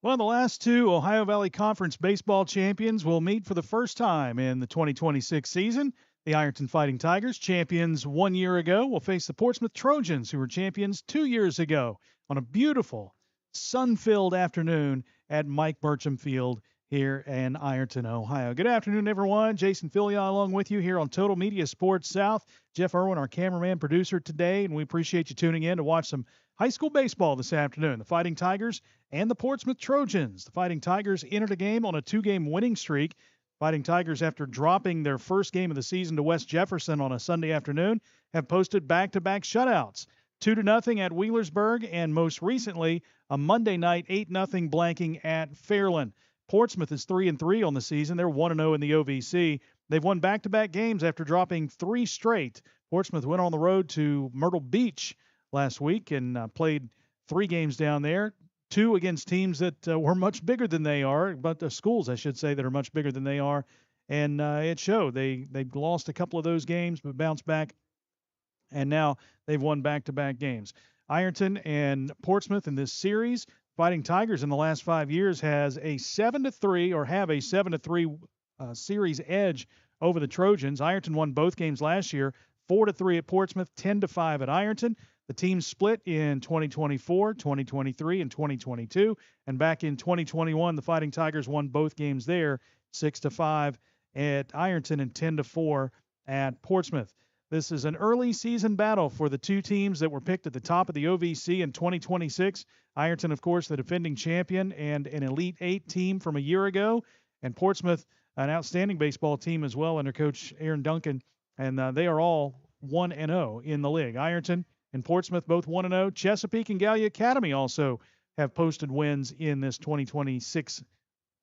Well, the last two Ohio Valley Conference baseball champions will meet for the first time in the 2026 season. The Ironton Fighting Tigers, champions 1 year ago, will face the Portsmouth Trojans, who were champions 2 years ago, on a beautiful, sun-filled afternoon at Mike Burcham Field here in Ironton, Ohio. Good afternoon, everyone. Jason Filia along with you here on Total Media Sports South. Jeff Irwin, our cameraman, producer today, and we appreciate you tuning in to watch some high school baseball this afternoon. The Fighting Tigers and the Portsmouth Trojans. The Fighting Tigers entered a game on a 2-game winning streak. Fighting Tigers, after dropping their first game of the season to West Jefferson on a Sunday afternoon, have posted back-to-back shutouts. 2-0 at Wheelersburg, and most recently, a Monday night 8-0 blanking at Fairland. Portsmouth is 3-3 on the season. They're 1-0 in the OVC. They've won back-to-back games after dropping 3 straight. Portsmouth went on the road to Myrtle Beach last week and played 3 games down there, 2 against teams that were much bigger than they are, but schools, I should say, that are much bigger than they are. And it showed. They lost a couple of those games, but bounced back, and now they've won back-to-back games. Ironton and Portsmouth in this series. Fighting Tigers in the last 5 years has a 7-3 or have a 7-3 series edge over the Trojans. Ironton won both games last year, 4-3 at Portsmouth, 10-5 at Ironton. The team split in 2024, 2023, and 2022. And back in 2021, the Fighting Tigers won both games there, 6-5 at Ironton and 10-4 at Portsmouth. This is an early season battle for the two teams that were picked at the top of the OVC in 2026. Ironton, of course, the defending champion and an Elite 8 team from a year ago. And Portsmouth, an outstanding baseball team as well under Coach Aaron Duncan. And they are all 1-0 in the league. Ironton and Portsmouth both 1-0. Chesapeake and Gallia Academy also have posted wins in this 2026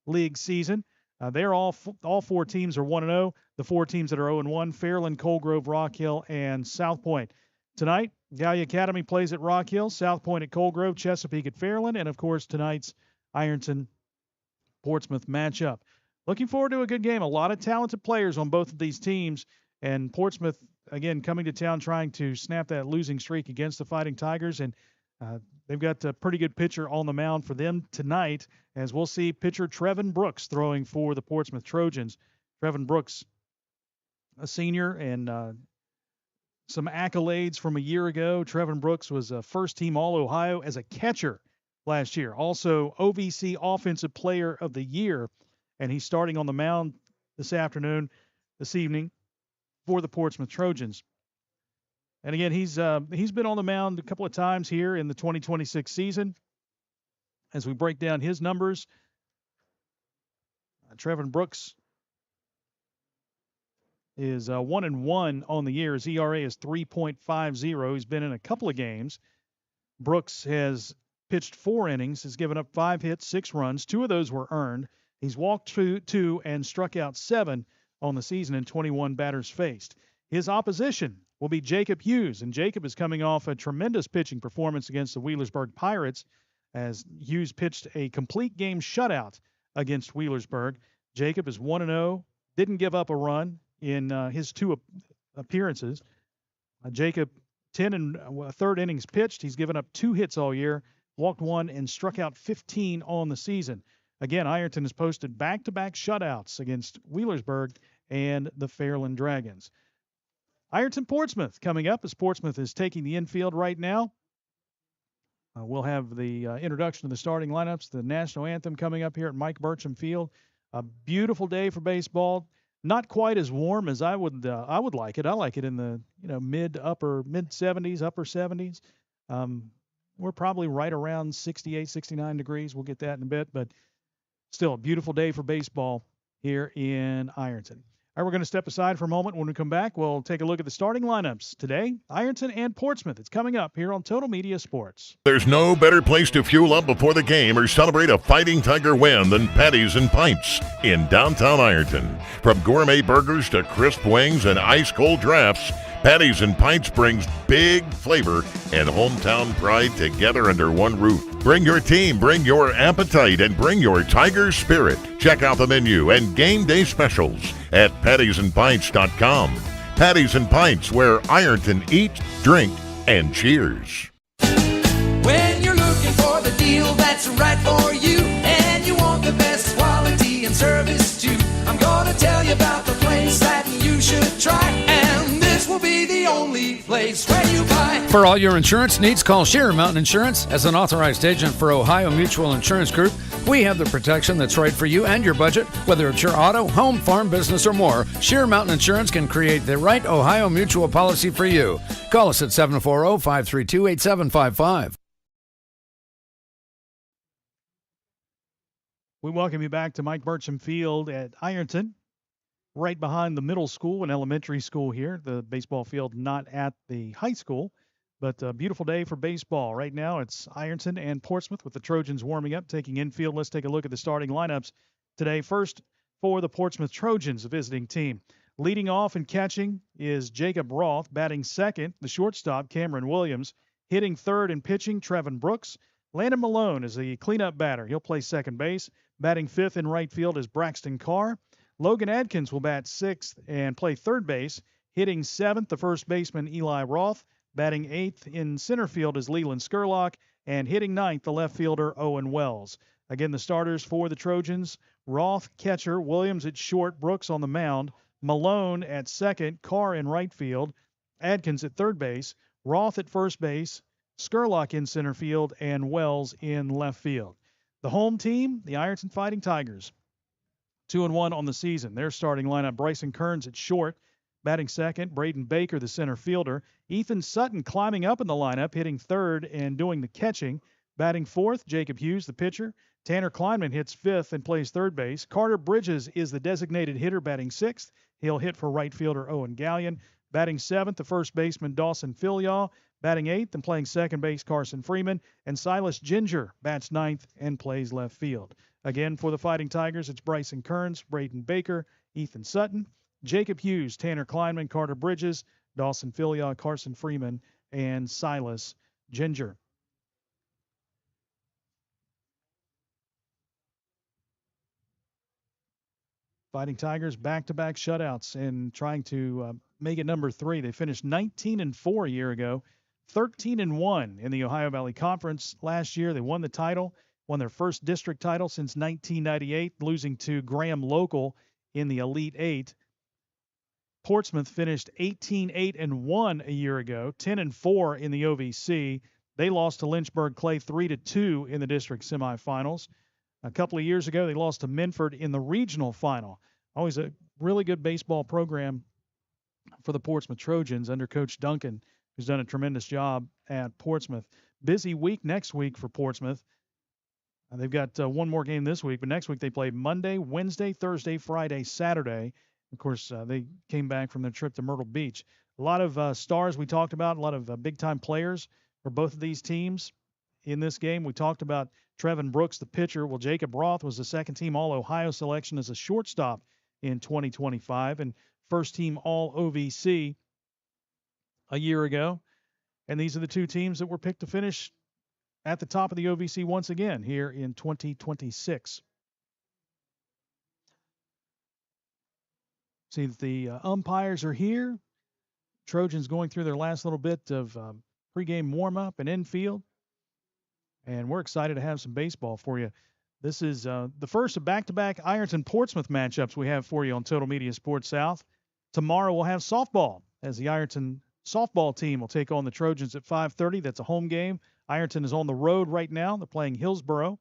league season. They're all 4 teams are 1-0. The 4 teams that are 0-1, Fairland, Colegrove, Rock Hill, and South Point. Tonight, Gallia Academy plays at Rock Hill, South Point at Colegrove, Chesapeake at Fairland, and, of course, tonight's Ironton-Portsmouth matchup. Looking forward to a good game. A lot of talented players on both of these teams, and Portsmouth, again, coming to town trying to snap that losing streak against the Fighting Tigers, and they've got a pretty good pitcher on the mound for them tonight, as we'll see pitcher Trevin Brooks throwing for the Portsmouth Trojans. Trevin Brooks, a senior, and some accolades from a year ago. Trevin Brooks was a first-team All-Ohio as a catcher last year. Also, OVC Offensive Player of the Year, and he's starting on the mound this evening, for the Portsmouth Trojans. And again, he's been on the mound a couple of times here in the 2026 season. As we break down his numbers, Trevin Brooks is 1-1 on the year. His ERA is 3.50. He's been in a couple of games. Brooks has pitched 4 innings, has given up 5 hits, 6 runs. 2 of those were earned. He's walked 2 and struck out 7 on the season in 21 batters faced. His opposition will be Jacob Hughes, and Jacob is coming off a tremendous pitching performance against the Wheelersburg Pirates, as Hughes pitched a complete game shutout against Wheelersburg. Jacob is 1-0, didn't give up a run in his 2 appearances. Jacob, 10 and 1/3 innings pitched. He's given up 2 hits all year, walked 1, and struck out 15 on the season. Again, Ironton has posted back-to-back shutouts against Wheelersburg and the Fairland Dragons. Ironton-Portsmouth coming up, as Portsmouth is taking the infield right now. We'll have the introduction of the starting lineups, the national anthem coming up here at Mike Burcham Field. A beautiful day for baseball. Not quite as warm as I would like it. I like it in the mid 70s, upper 70s. We're probably right around 68, 69 degrees. We'll get that in a bit, but still a beautiful day for baseball here in Ironton. All right, we're going to step aside for a moment. When we come back, we'll take a look at the starting lineups today. Ironton and Portsmouth. It's coming up here on Total Media Sports. There's no better place to fuel up before the game or celebrate a Fighting Tiger win than Patties and Pints in downtown Ironton. From gourmet burgers to crisp wings and ice-cold drafts, Patties and Pints brings big flavor and hometown pride together under one roof. Bring your team, bring your appetite, and bring your Tiger spirit. Check out the menu and game day specials at pattiesandpints.com. Patties and Pints, where Ironton eats, drink, and cheers. When you're looking for the deal that's right for you, about the place that you should try, and this will be the only place where you buy. For all your insurance needs, call Sheer Mountain Insurance. As an authorized agent for Ohio Mutual Insurance Group, we have the protection that's right for you and your budget. Whether it's your auto, home, farm, business, or more, Sheer Mountain Insurance can create the right Ohio Mutual policy for you. Call us at 740-532-8755. We welcome you back to Mike Burcham Field at Ironton, right behind the middle school and elementary school here. The baseball field not at the high school, but a beautiful day for baseball. Right now it's Ironton and Portsmouth with the Trojans warming up, taking infield. Let's take a look at the starting lineups today. First, for the Portsmouth Trojans, the visiting team. Leading off and catching is Jacob Roth. Batting second, the shortstop, Cameron Williams. Hitting third and pitching, Trevin Brooks. Landon Malone is the cleanup batter. He'll play second base. Batting fifth in right field is Braxton Carr. Logan Adkins will bat sixth and play third base. Hitting seventh, the first baseman, Eli Roth. Batting eighth in center field is Leland Skurlock. And hitting ninth, the left fielder, Owen Wells. Again, the starters for the Trojans: Roth, catcher; Williams at short; Brooks on the mound; Malone at second; Carr in right field; Adkins at third base; Roth at first base; Skurlock in center field; and Wells in left field. The home team, the Ironton Fighting Tigers, 2-1 on the season. Their starting lineup: Bryson Kearns at short. Batting second, Braden Baker, the center fielder. Ethan Sutton climbing up in the lineup, hitting third and doing the catching. Batting fourth, Jacob Hughes, the pitcher. Tanner Kleinman hits fifth and plays third base. Carter Bridges is the designated hitter, batting sixth. He'll hit for right fielder Owen Gallion. Batting seventh, the first baseman, Dawson Filial. Batting eighth and playing second base, Carson Freeman. And Silas Ginger bats ninth and plays left field. Again, for the Fighting Tigers, it's Bryson Kearns, Braden Baker, Ethan Sutton, Jacob Hughes, Tanner Kleinman, Carter Bridges, Dawson Filial, Carson Freeman, and Silas Ginger. Fighting Tigers back-to-back shutouts and trying to make it number 3. They finished 19-4 a year ago, 13-1 in the Ohio Valley Conference last year. They won the title, won their first district title since 1998, losing to Graham Local in the Elite Eight. Portsmouth finished 18-8-1 a year ago, 10-4 in the OVC. They lost to Lynchburg Clay 3-2 in the district semifinals. A couple of years ago, they lost to Minford in the regional final. Always a really good baseball program for the Portsmouth Trojans under Coach Duncan, who's done a tremendous job at Portsmouth. Busy week next week for Portsmouth. They've got one more game this week, but next week they play Monday, Wednesday, Thursday, Friday, Saturday. Of course, they came back from their trip to Myrtle Beach. A lot of stars we talked about, a lot of big-time players for both of these teams in this game. We talked about Trevin Brooks, the pitcher. Well, Jacob Roth was the second-team All-Ohio selection as a shortstop in 2025 and first-team All-OVC a year ago. And these are the two teams that were picked to finish at the top of the OVC once again here in 2026. See that the umpires are here. Trojans going through their last little bit of pregame warm-up and infield. And we're excited to have some baseball for you. This is the first of back-to-back Ironton-Portsmouth matchups we have for you on Total Media Sports South. Tomorrow we'll have softball as the Ironton softball team will take on the Trojans at 5:30. That's a home game. Ironton is on the road right now. They're playing Hillsboro.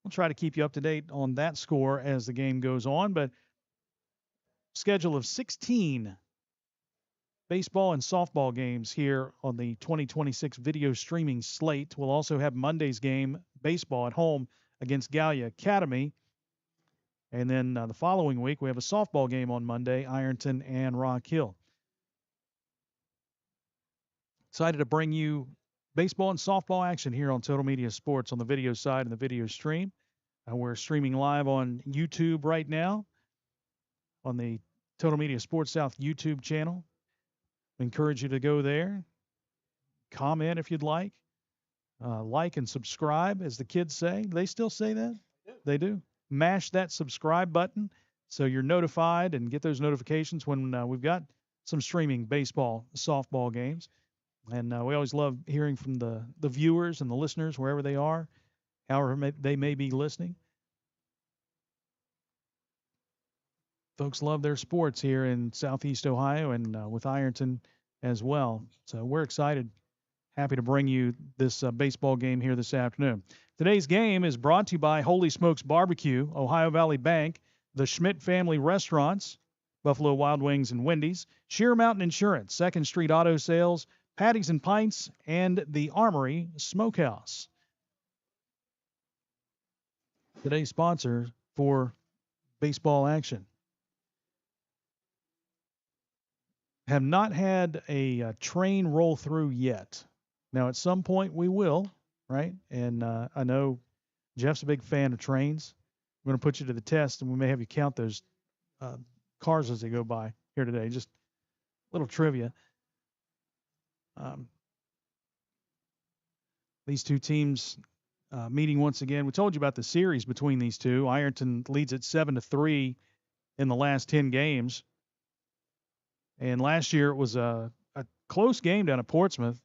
We'll try to keep you up to date on that score as the game goes on. But schedule of 16 baseball and softball games here on the 2026 video streaming slate. We'll also have Monday's game, baseball at home against Gallia Academy. And then the following week, we have a softball game on Monday, Ironton and Rock Hill. Excited to bring you baseball and softball action here on Total Media Sports on the video side and the video stream. We're streaming live on YouTube right now on the Total Media Sports South YouTube channel. I encourage you to go there, comment if you'd like and subscribe, as the kids say. They still say that? They do. Mash that subscribe button so you're notified and get those notifications when we've got some streaming baseball, softball games. And we always love hearing from the viewers and the listeners wherever they are, however they may be listening. folks love their sports here in Southeast Ohio and with Ironton as well. So we're excited. Happy to bring you this baseball game here this afternoon. Today's game is brought to you by Holy Smokes Barbecue, Ohio Valley Bank, the Schmidt Family Restaurants, Buffalo Wild Wings and Wendy's, Sheer Mountain Insurance, 2nd Street Auto Sales, Patties and Pints, and the Armory Smokehouse. Today's sponsor for baseball action. Have not had a train roll through yet. Now, at some point we will, right? And I know Jeff's a big fan of trains. I'm going to put you to the test, and we may have you count those cars as they go by here today. Just a little trivia. These two teams meeting once again. We told you about the series between these two. Ironton leads at 7-3 in the last 10 games. And last year it was a close game down at Portsmouth,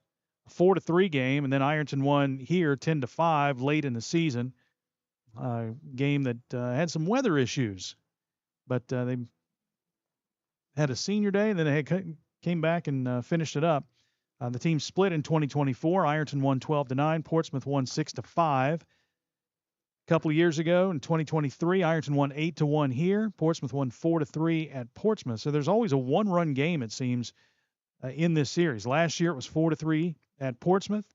a 4-3 game, and then Ironton won here 10-5 late in the season. Game that had some weather issues, but they had a senior day, and then they came back and finished it up. The team split in 2024. Ironton won 12-9. Portsmouth won 6-5. A couple of years ago in 2023, Ironton won 8-1 here. Portsmouth won 4-3 at Portsmouth. So there's always a one-run game, it seems, in this series. Last year it was 4-3 at Portsmouth.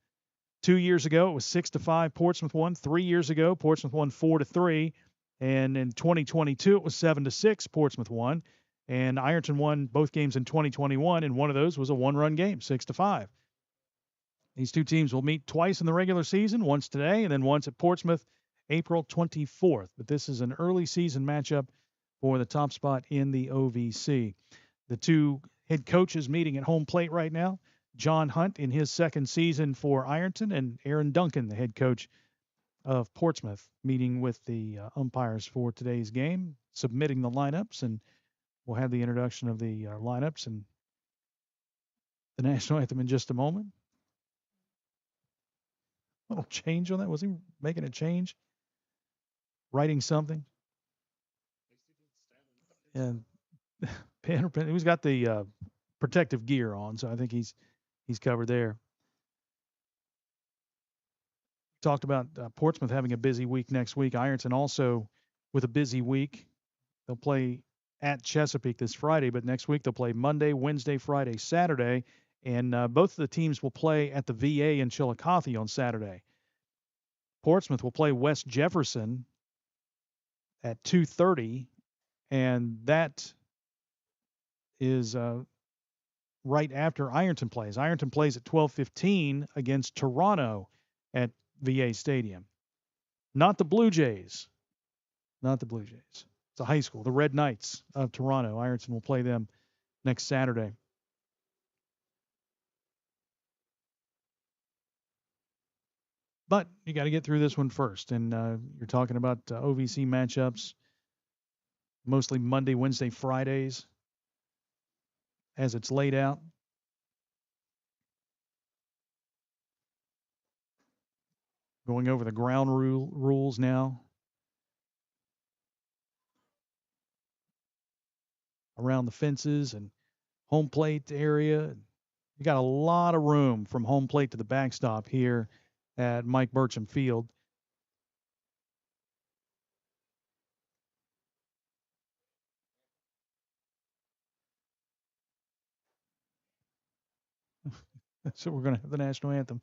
2 years ago it was 6-5. Portsmouth won. 3 years ago Portsmouth won 4-3, and in 2022 it was 7-6. Portsmouth won, and Ironton won both games in 2021, and one of those was a one-run game, 6-5. These two teams will meet twice in the regular season, once today and then once at Portsmouth April 24th. But this is an early season matchup for the top spot in the OVC. The two head coaches meeting at home plate right now. John Hunt in his second season for Ironton, and Aaron Duncan, the head coach of Portsmouth, meeting with the umpires for today's game, submitting the lineups, and we'll have the introduction of the lineups and the national anthem in just a moment. A little change on that. Was he making a change? Writing something? And pen. He's got the protective gear on, so I think he's covered there. Talked about Portsmouth having a busy week next week. Ironton also with a busy week. They'll play at Chesapeake this Friday, but next week they'll play Monday, Wednesday, Friday, Saturday, and both of the teams will play at the VA in Chillicothe on Saturday. Portsmouth will play West Jefferson at 2:30, and that is right after Ironton plays. Ironton plays at 12:15 against Toronto at VA Stadium. Not the Blue Jays. Not the Blue Jays. It's a high school, the Red Knights of Toronto. Ironton will play them next Saturday. But you got to get through this one first. And you're talking about OVC matchups, mostly Monday, Wednesday, Fridays, as it's laid out. Going over the ground rules now. Around the fences and home plate area. You got a lot of room from home plate to the backstop here at Mike Burcham Field. So we're going to have the national anthem.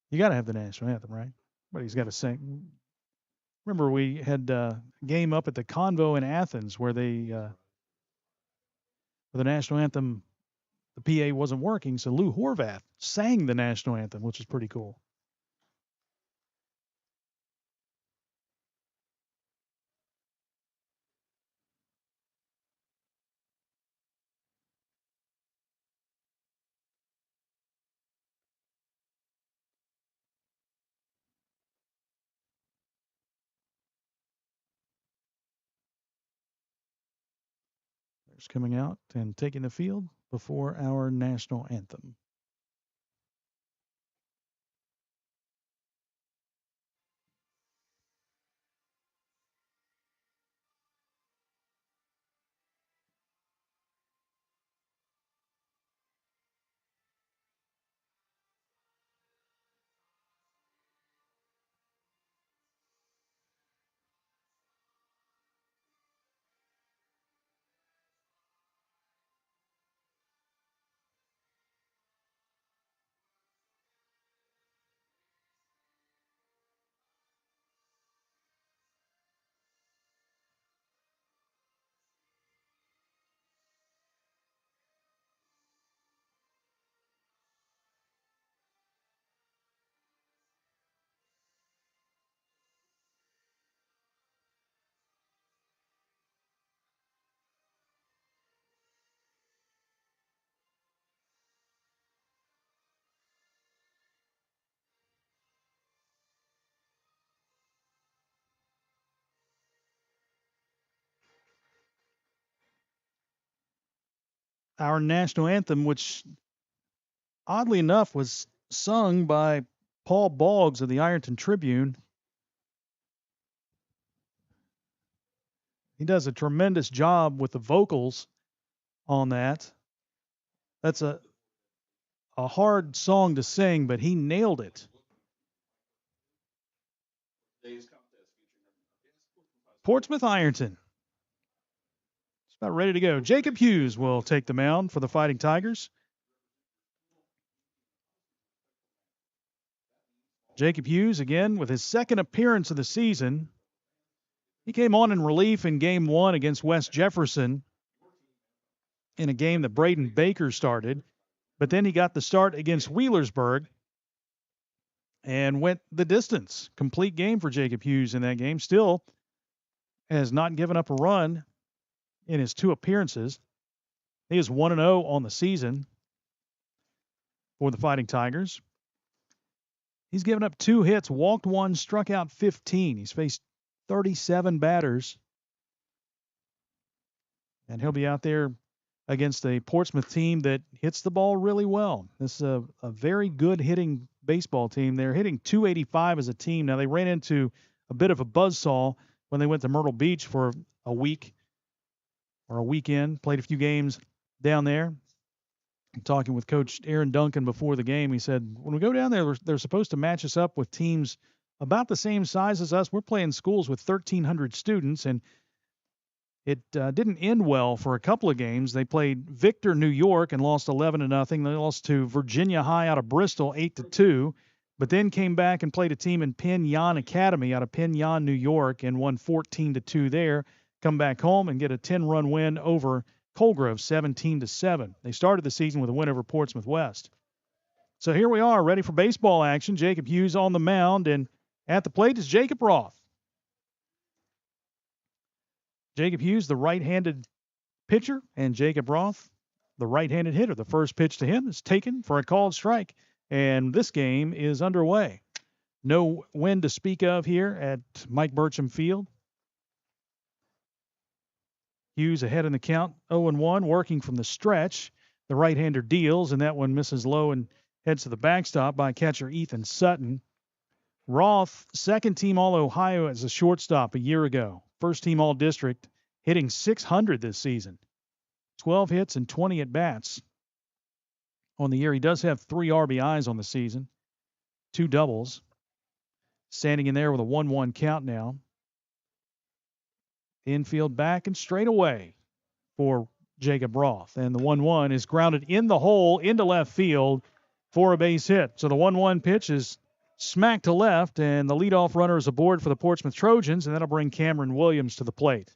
You got to have the national anthem, right? But he's got to sing. Remember, we had a game up at the Convo in Athens where they, for the national anthem, the PA wasn't working, so Lou Horvath sang the national anthem, which is pretty cool. There's coming out and taking the field before our national anthem. our national anthem, which oddly enough was sung by Paul Boggs of the Ironton Tribune. He does a tremendous job with the vocals on that. That's a hard song to sing, but he nailed it. Portsmouth Ironton. It's about ready to go. Jacob Hughes will take the mound for the Fighting Tigers. Jacob Hughes, again, with his second appearance of the season. He came on in relief in Game 1 against West Jefferson in a game that Braden Baker started. But then he got the start against Wheelersburg and went the distance. Complete game for Jacob Hughes in that game. Still has not given up a run in his 2 appearances. He is 1-0 on the season for the Fighting Tigers. He's given up 2 hits, walked 1, struck out 15. He's faced 37 batters. And he'll be out there against a Portsmouth team that hits the ball really well. This is a very good hitting baseball team. They're hitting .285 as a team. Now, they ran into a bit of a buzzsaw when they went to Myrtle Beach for a week or a weekend, played a few games down there. I'm talking with Coach Aaron Duncan before the game. He said, when we go down there, they're supposed to match us up with teams about the same size as us. We're playing schools with 1,300 students, and it didn't end well for a couple of games. They played Victor, New York, and lost 11-0. They lost to Virginia High out of Bristol, 8-2, but then came back and played a team in Penn Yan Academy out of Penn Yan, New York, and won 14-2 there. Come back home and get a 10-run win over Colgrove, 17-7. They started the season with a win over Portsmouth West. So here we are, ready for baseball action. Jacob Hughes on the mound, and at the plate is Jacob Roth. Jacob Hughes, the right-handed pitcher, and Jacob Roth, the right-handed hitter. The first pitch to him is taken for a called strike, and this game is underway. No wind to speak of here at Mike Burcham Field. Hughes ahead in the count, 0-1, working from the stretch. The right-hander deals, and that one misses low and heads to the backstop by catcher Ethan Sutton. Roth, second-team All-Ohio as a shortstop a year ago. First-team All-District, hitting .600 this season. 12 hits and 20 at-bats on the year. He does have 3 RBIs on the season, 2 doubles. Standing in there with a 1-1 count now. Infield back and straight away for Jacob Roth. And the 1-1 is grounded in the hole into left field for a base hit. So the 1-1 pitch is smack to left, and the leadoff runner is aboard for the Portsmouth Trojans, and that'll bring Cameron Williams to the plate.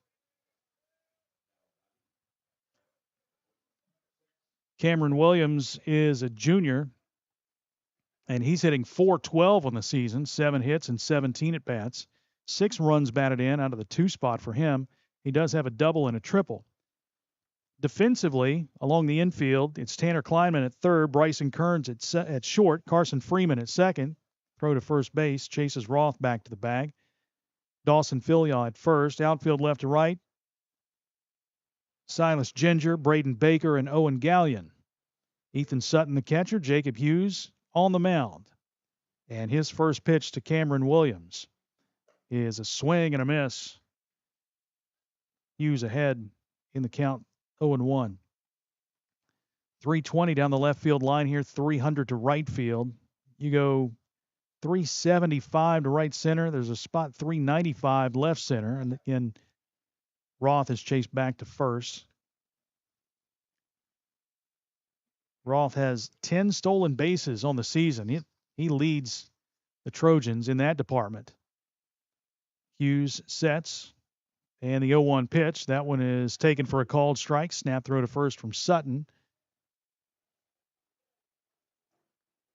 Cameron Williams is a junior, and he's hitting .412 on the season, 7 hits and 17 at-bats. 6 runs batted in out of the 2 spot for him. He does have a double and a triple. Defensively, along the infield, it's Tanner Kleinman at third, Bryson Kearns at short, Carson Freeman at second. Throw to first base, chases Roth back to the bag. Dawson Filiaw at first, outfield left to right. Silas Ginger, Braden Baker, and Owen Gallion. Ethan Sutton, the catcher, Jacob Hughes on the mound. And his first pitch to Cameron Williams is a swing and a miss. Hughes ahead in the count, 0-1. 320 down the left field line here, 300 to right field. You go 375 to right center. There's a spot 395 left center, and again, Roth is chased back to first. Roth has 10 stolen bases on the season. He leads the Trojans in that department. Hughes sets, and the 0-1 pitch. That one is taken for a called strike. Snap throw to first from Sutton.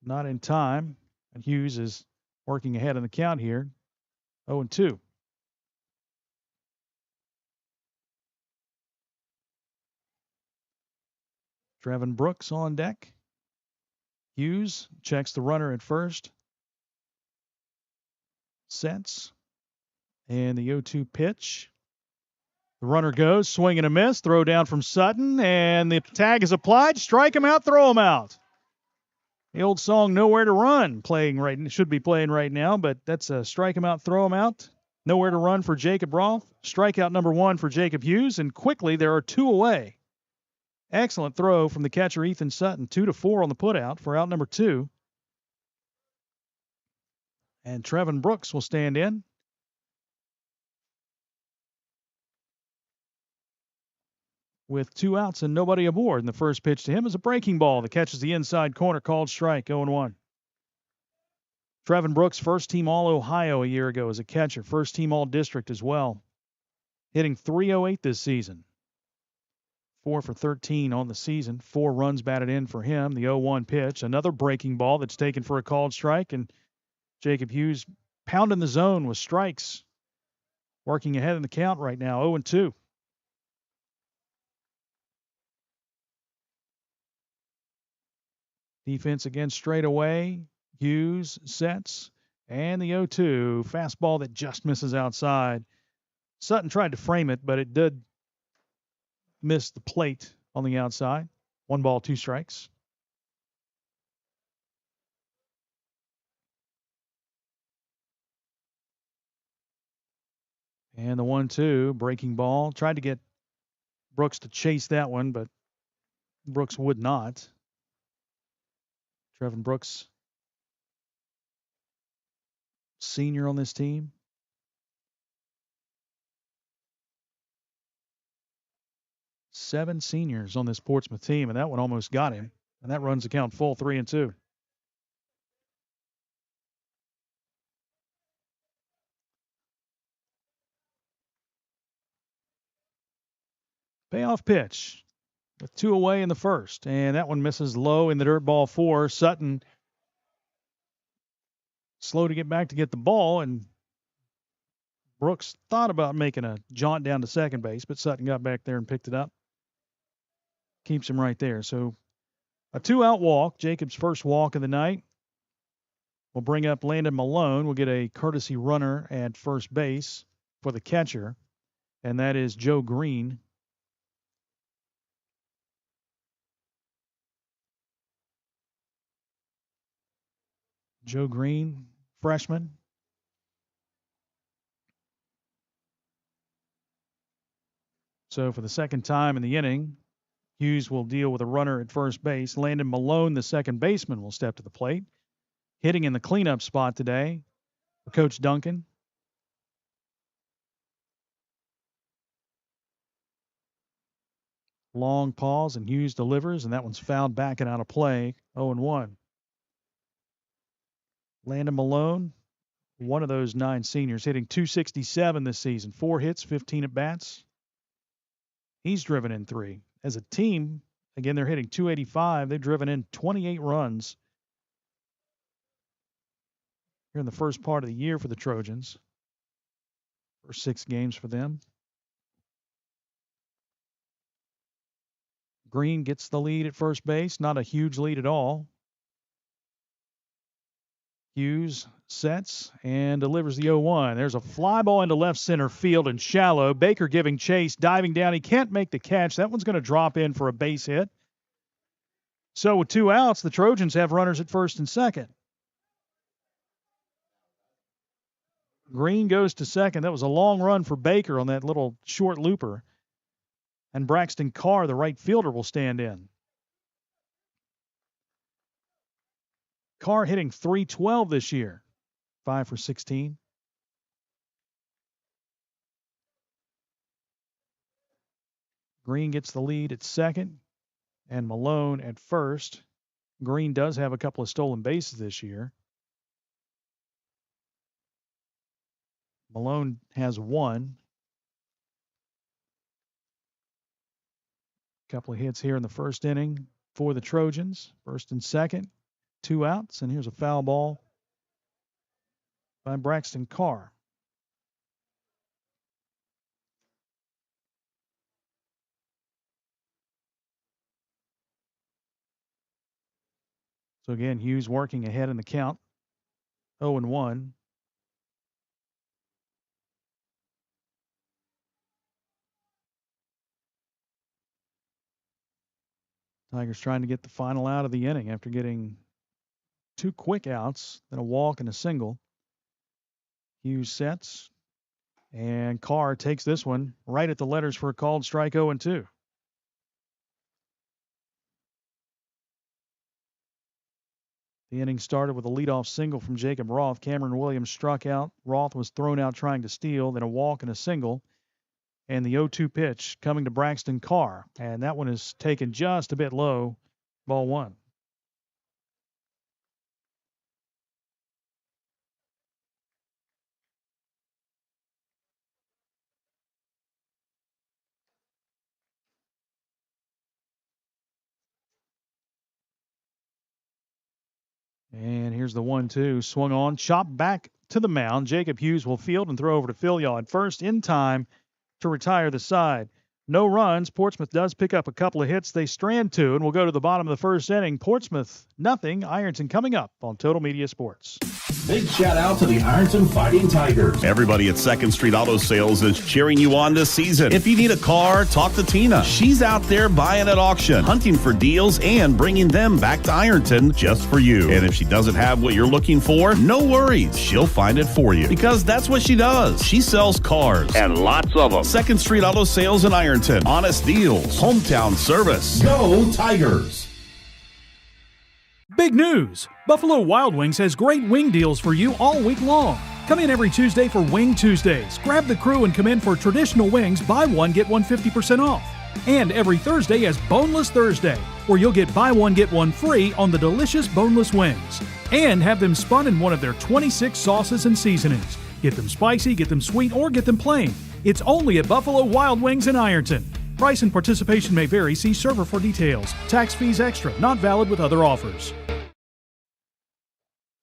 Not in time. And Hughes is working ahead in the count here. 0-2. Trevin Brooks on deck. Hughes checks the runner at first. Sets. And the 0-2 pitch The runner goes, swing and a miss, throw down from Sutton, and the tag is applied. Strike him out, throw him out. The old song "Nowhere to Run" should be playing right now, but that's a strike him out, throw him out. Nowhere to run for Jacob Roth. Strikeout number 1 for Jacob Hughes, and quickly there are 2 away. Excellent throw from the catcher Ethan Sutton. 2-4 on the putout for out number 2. And Trevin Brooks will stand in. With 2 outs and nobody aboard. And the first pitch to him is a breaking ball that catches the inside corner, called strike, 0-1. Trevin Brooks, first team All-Ohio a year ago as a catcher. First team All-District as well. Hitting .308 this season. 4 for 13 on the season. 4 runs batted in for him. The 0-1 pitch. Another breaking ball that's taken for a called strike. And Jacob Hughes pounding the zone with strikes. Working ahead in the count right now, 0-2. Defense again straight away. Hughes sets. And the 0-2. Fastball that just misses outside. Sutton tried to frame it, but it did miss the plate on the outside. 1 ball, 2 strikes. And the 1-2, breaking ball. Tried to get Brooks to chase that one, but Brooks would not. Trevin Brooks, senior on this team. 7 seniors on this Portsmouth team, and that one almost got him. And that runs the count full, 3-2. Payoff pitch with 2 away in the first, and that one misses low in the dirt ball 4. Sutton slow to get back to get the ball, and Brooks thought about making a jaunt down to second base, but Sutton got back there and picked it up. Keeps him right there. So a 2-out walk, Jacob's first walk of the night. We'll bring up Landon Malone. We'll get a courtesy runner at first base for the catcher, and that is Joe Green. Joe Green, freshman. So for the second time in the inning, Hughes will deal with a runner at first base. Landon Malone, the second baseman, will step to the plate. Hitting in the cleanup spot today for Coach Duncan. Long pause, and Hughes delivers, and that one's fouled back and out of play, 0-1. Landon Malone, one of those 9 seniors, hitting .267 this season. 4 hits, 15 at-bats. He's driven in 3. As a team, again, they're hitting .285. They've driven in 28 runs here in the first part of the year for the Trojans. First 6 games for them. Green gets the lead at first base. Not a huge lead at all. Hughes sets and delivers the 0-1. There's a fly ball into left center field and shallow. Baker giving chase, diving down. He can't make the catch. That one's going to drop in for a base hit. So with 2 outs, the Trojans have runners at first and second. Green goes to second. That was a long run for Baker on that little short looper. And Braxton Carr, the right fielder, will stand in. Carr hitting .312 this year. 5 for 16. Green gets the lead at second, and Malone at first. Green does have a couple of stolen bases this year. Malone has 1. Couple of hits here in the first inning for the Trojans. First and second, 2 outs, and here's a foul ball by Braxton Carr. So again, Hughes working ahead in the count, 0-1. Tigers trying to get the final out of the inning after getting 2 quick outs, then a walk and a single. Hughes sets, and Carr takes this one right at the letters for a called strike 0-2. The inning started with a leadoff single from Jacob Roth. Cameron Williams struck out. Roth was thrown out trying to steal, then a walk and a single. And the 0-2 pitch coming to Braxton Carr. And that one is taken just a bit low. Ball 1. And here's the 1-2. Swung on, chopped back to the mound. Jacob Hughes will field and throw over to Philyaw at first in time to retire the side. No runs. Portsmouth does pick up a couple of hits. They strand 2, and we'll go to the bottom of the first inning. Portsmouth, nothing. Ironton coming up on Total Media Sports. Big shout out to the Ironton Fighting Tigers. Everybody at Second Street Auto Sales is cheering you on this season. If you need a car, talk to Tina. She's out there buying at auction, hunting for deals, and bringing them back to Ironton just for you. And if she doesn't have what you're looking for, no worries. She'll find it for you because that's what she does. She sells cars and lots of them. Second Street Auto Sales in Ironton. Honest deals. Hometown service. Go Tigers! Big news! Buffalo Wild Wings has great wing deals for you all week long. Come in every Tuesday for Wing Tuesdays. Grab the crew and come in for traditional wings. Buy one, get one 50% off. And every Thursday is Boneless Thursday, where you'll get buy one, get one free on the delicious boneless wings. And have them spun in one of their 26 sauces and seasonings. Get them spicy, get them sweet, or get them plain. It's only at Buffalo Wild Wings in Ironton. Price and participation may vary. See server for details. Tax fees extra. Not valid with other offers.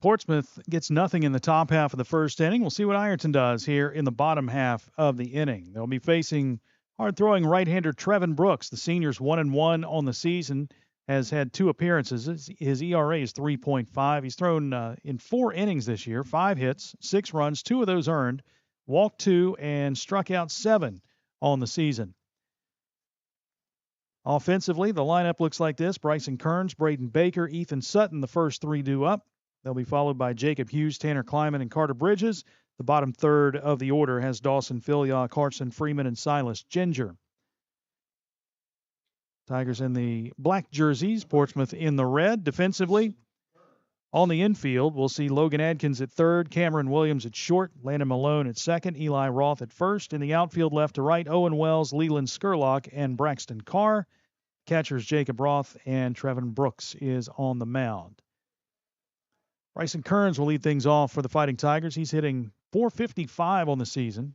Portsmouth gets nothing in the top half of the first inning. We'll see what Ironton does here in the bottom half of the inning. They'll be facing hard-throwing right-hander Trevin Brooks. The senior's 1-1 on the season, has had 2 appearances. His ERA is 3.5. He's thrown in 4 innings this year, 5 hits, 6 runs, 2 of those earned, walked 2, and struck out 7 on the season. Offensively, the lineup looks like this. Bryson Kearns, Braden Baker, Ethan Sutton, the first 3 due up. They'll be followed by Jacob Hughes, Tanner Kleiman, and Carter Bridges. The bottom third of the order has Dawson Philyaw, Carson Freeman, and Silas Ginger. Tigers in the black jerseys, Portsmouth in the red. Defensively, on the infield, we'll see Logan Adkins at third, Cameron Williams at short, Landon Malone at second, Eli Roth at first. In the outfield, left to right, Owen Wells, Leland Skurlock, and Braxton Carr. Catchers Jacob Roth and Trevin Brooks is on the mound. Bryson Kearns will lead things off for the Fighting Tigers. He's hitting .455 on the season.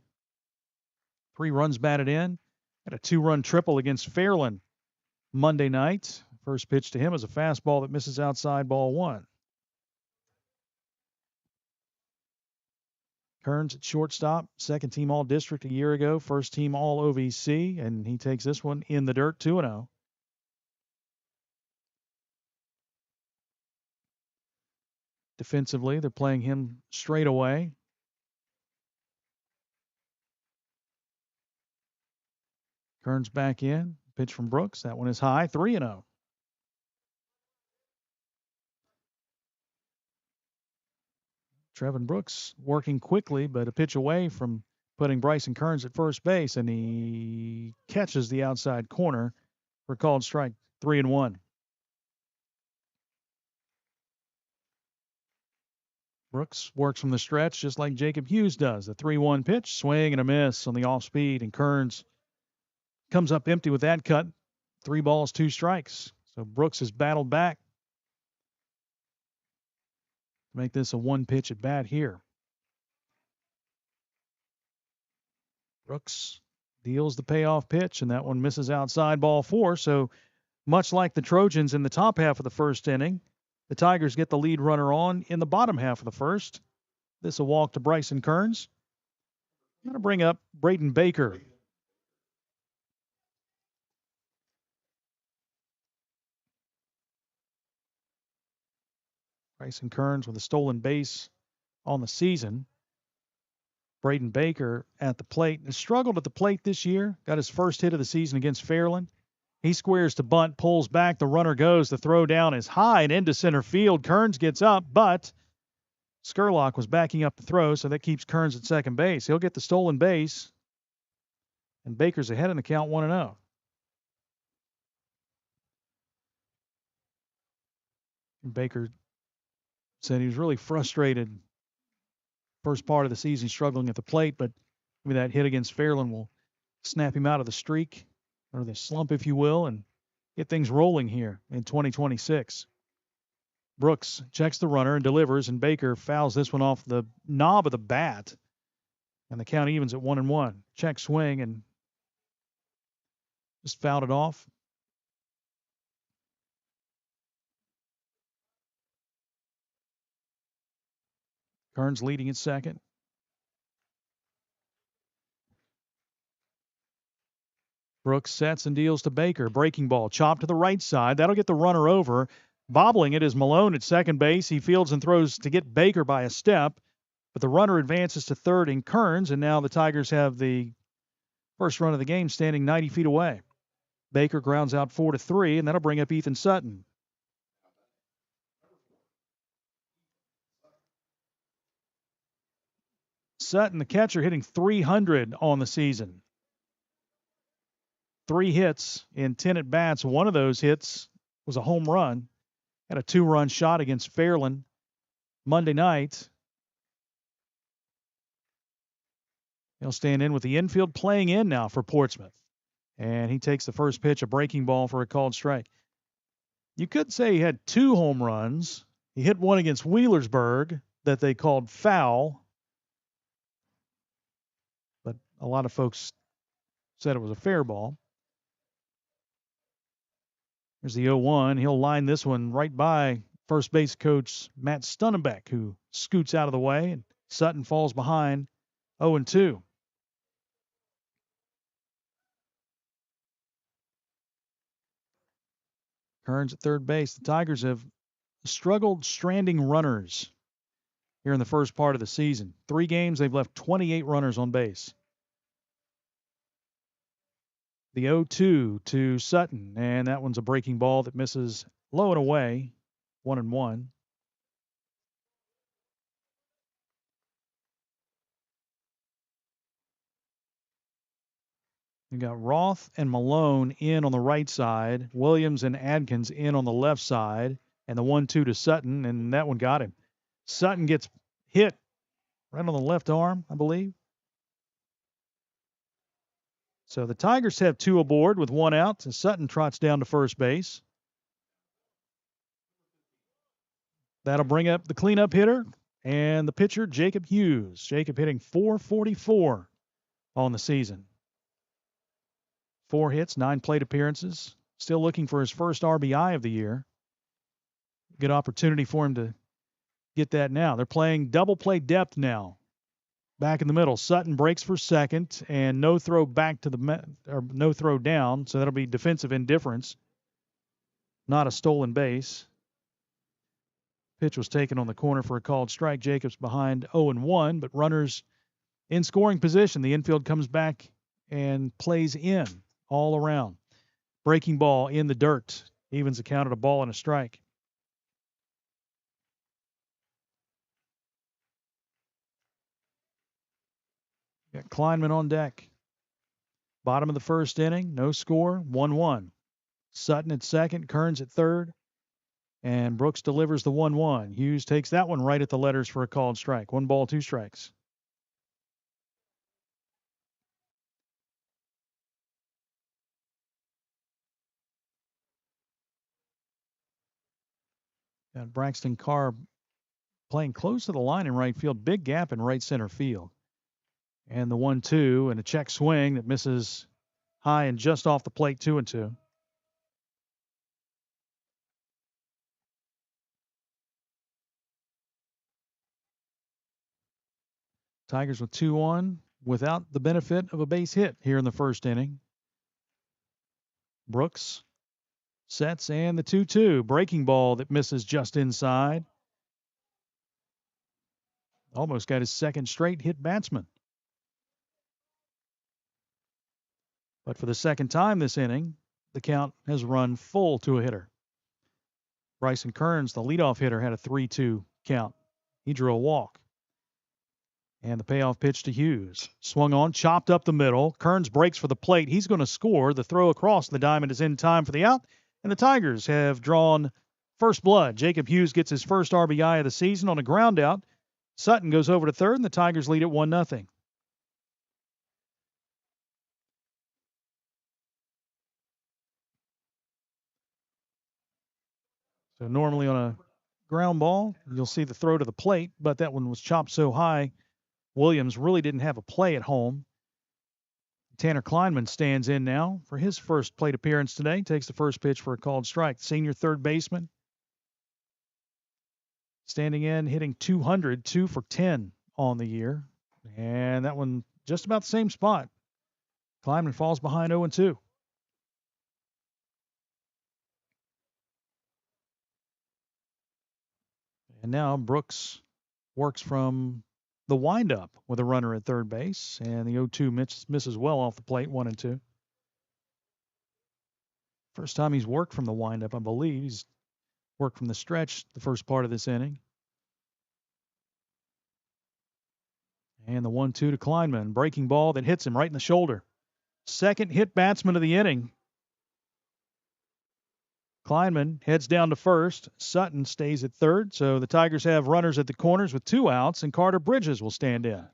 3 runs batted in. Had a 2-run triple against Fairland Monday night. First pitch to him is a fastball that misses outside, ball 1. Kearns at shortstop, second team All-District a year ago, first team All-OVC, and he takes this one in the dirt, 2-0. Defensively, they're playing him straight away. Kearns back in. Pitch from Brooks. That one is high. 3-0. Trevin Brooks working quickly, but a pitch away from putting Bryson Kearns at first base, and he catches the outside corner for called strike 3-1. Brooks works from the stretch just like Jacob Hughes does. The 3-1 pitch, swing and a miss on the off speed, and Kearns comes up empty with that cut. 3 balls, 2 strikes. So Brooks has battled back to make this a 1-pitch at bat here. Brooks deals the payoff pitch, and that one misses outside, ball 4. So much like the Trojans in the top half of the first inning, the Tigers get the lead runner on in the bottom half of the first. This a walk to Bryson Kearns. I'm going to bring up Braden Baker. Bryson Kearns with a stolen base on the season. Braden Baker at the plate. Has struggled at the plate this year. Got his first hit of the season against Fairland. He squares to bunt, pulls back. The runner goes. The throw down is high and into center field. Kearns gets up, but Skurlock was backing up the throw, so that keeps Kearns at second base. He'll get the stolen base, and Baker's ahead in the count 1-0. Baker said he was really frustrated first part of the season, struggling at the plate, but maybe that hit against Fairland will snap him out of the streak, or the slump, if you will, and get things rolling here in 2026. Brooks checks the runner and delivers, and Baker fouls this one off the knob of the bat, and the count evens at 1-1. Check swing and just fouled it off. Kearns leading at second. Brooks sets and deals to Baker. Breaking ball, chopped to the right side. That'll get the runner over. Bobbling it is Malone at second base. He fields and throws to get Baker by a step, but the runner advances to third in Kearns, and now the Tigers have the first run of the game standing 90 feet away. Baker grounds out 4-3, and that'll bring up Ethan Sutton. Sutton, the catcher, hitting .300 on the season. 3 hits in 10 at-bats. One of those hits was a home run. Had a 2-run shot against Fairland Monday night. He'll stand in with the infield playing in now for Portsmouth. And he takes the first pitch, a breaking ball for a called strike. You could say he had 2 home runs. He hit one against Wheelersburg that they called foul. But a lot of folks said it was a fair ball. Here's the 0-1. He'll line this one right by first base coach Matt Stunnebeck, who scoots out of the way, and Sutton falls behind 0-2. Kearns at third base. The Tigers have struggled stranding runners here in the first part of the season. 3 games, they've left 28 runners on base. The 0-2 to Sutton, and that one's a breaking ball that misses low and away, 1-1. You got Roth and Malone in on the right side, Williams and Adkins in on the left side, and the 1-2 to Sutton, and that one got him. Sutton gets hit right on the left arm, I believe. So the Tigers have 2 aboard with 1 out, and Sutton trots down to first base. That'll bring up the cleanup hitter and the pitcher, Jacob Hughes. Jacob hitting .444 on the season. 4 hits, 9 plate appearances. Still looking for his first RBI of the year. Good opportunity for him to get that now. They're playing double play depth now. Back in the middle, Sutton breaks for second, and no throw back to no throw down, so that'll be defensive indifference, not a stolen base. Pitch was taken on the corner for a called strike. Jacobs behind 0-1, but runners in scoring position. The infield comes back and plays in all around. Breaking ball in the dirt, evens the count at a ball and a strike. Got Kleinman on deck. Bottom of the first inning, no score, 1-1. Sutton at second, Kearns at third, and Brooks delivers the 1-1. Hughes takes that one right at the letters for a called strike. 1 ball, 2 strikes. Got Braxton Carr playing close to the line in right field. Big gap in right center field. And the 1-2 and a check swing that misses high and just off the plate, 2-2. Tigers with 2 on without the benefit of a base hit here in the first inning. Brooks sets and the 2-2. Breaking ball that misses just inside. Almost got his second straight hit batsman. But for the second time this inning, the count has run full to a hitter. Bryson Kearns, the leadoff hitter, had a 3-2 count. He drew a walk. And the payoff pitch to Hughes. Swung on, chopped up the middle. Kearns breaks for the plate. He's going to score. The throw across the diamond is in time for the out. And the Tigers have drawn first blood. Jacob Hughes gets his first RBI of the season on a ground out. Sutton goes over to third, and the Tigers lead at 1-0. So normally on a ground ball, you'll see the throw to the plate, but that one was chopped so high, Williams really didn't have a play at home. Tanner Kleinman stands in now for his first plate appearance today. Takes the first pitch for a called strike. Senior third baseman. Standing in, hitting 200, 2 for 10 on the year. And that one just about the same spot. Kleinman falls behind 0-2. And now Brooks works from the windup with a runner at third base. And the 0-2 misses well off the plate, 1-2. First time he's worked from the windup, I believe. He's worked from the stretch the first part of this inning. And the 1-2 to Kleinman. Breaking ball that hits him right in the shoulder. Second hit batsman of the inning. Kleinman heads down to first. Sutton stays at third. So the Tigers have runners at the corners with 2 outs, and Carter Bridges will stand in.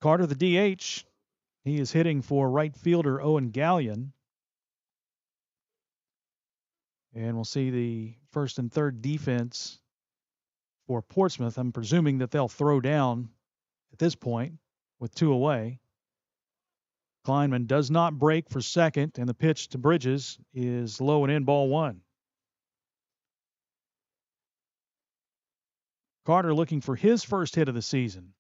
Carter, the DH, he is hitting for right fielder Owen Gallion. And we'll see the first and third defense for Portsmouth. I'm presuming that they'll throw down at this point with 2 away. Kleinman does not break for second, and the pitch to Bridges is low and in, ball 1. Carter looking for his first hit of the season.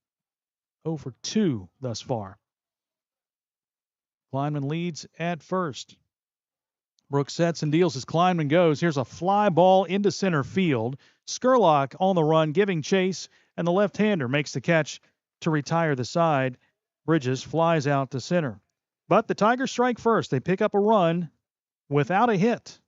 0 for 2 thus far. Kleinman leads at first. Brooks sets and deals as Kleinman goes. Here's a fly ball into center field. Skurlock on the run, giving chase, and the left-hander makes the catch to retire the side. Bridges flies out to center. But the Tigers strike first. They pick up a run without a hit.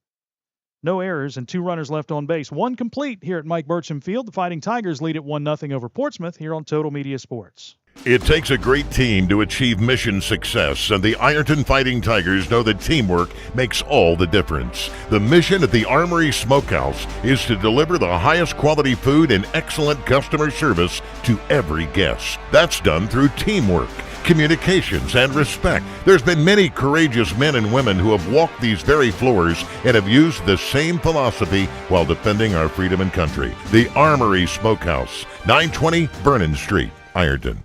No errors and 2 runners left on base. 1 complete here at Mike Burcham Field. The Fighting Tigers lead at 1-0 over Portsmouth here on Total Media Sports. It takes a great team to achieve mission success, and the Ironton Fighting Tigers know that teamwork makes all the difference. The mission at the Armory Smokehouse is to deliver the highest quality food and excellent customer service to every guest. That's done through teamwork, communications, and respect. There's been many courageous men and women who have walked these very floors and have used the same philosophy while defending our freedom and country. The Armory Smokehouse, 920 Vernon Street, Ironton.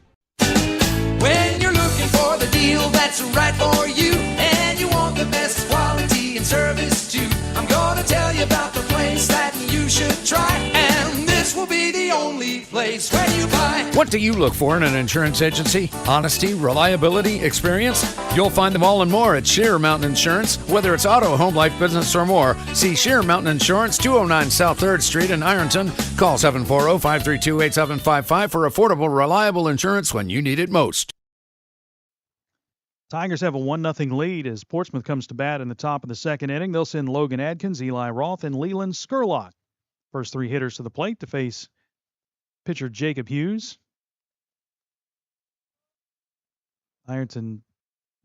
When you're looking for the deal that's right for you, and you want the best quality and service too, I'm gonna tell you about the place that you should try, and this will be the only place where you buy. What do you look for in an insurance agency? Honesty, reliability, experience? You'll find them all and more at Sheer Mountain Insurance. Whether it's auto, home, life, business, or more, see Sheer Mountain Insurance, 209 South 3rd Street in Ironton. Call 740-532-8755 for affordable, reliable insurance when you need it most. Tigers have a 1-0 lead as Portsmouth comes to bat in the top of the second inning. They'll send Logan Adkins, Eli Roth, and Leland Skurlock. First 3 hitters to the plate to face pitcher Jacob Hughes. Ironton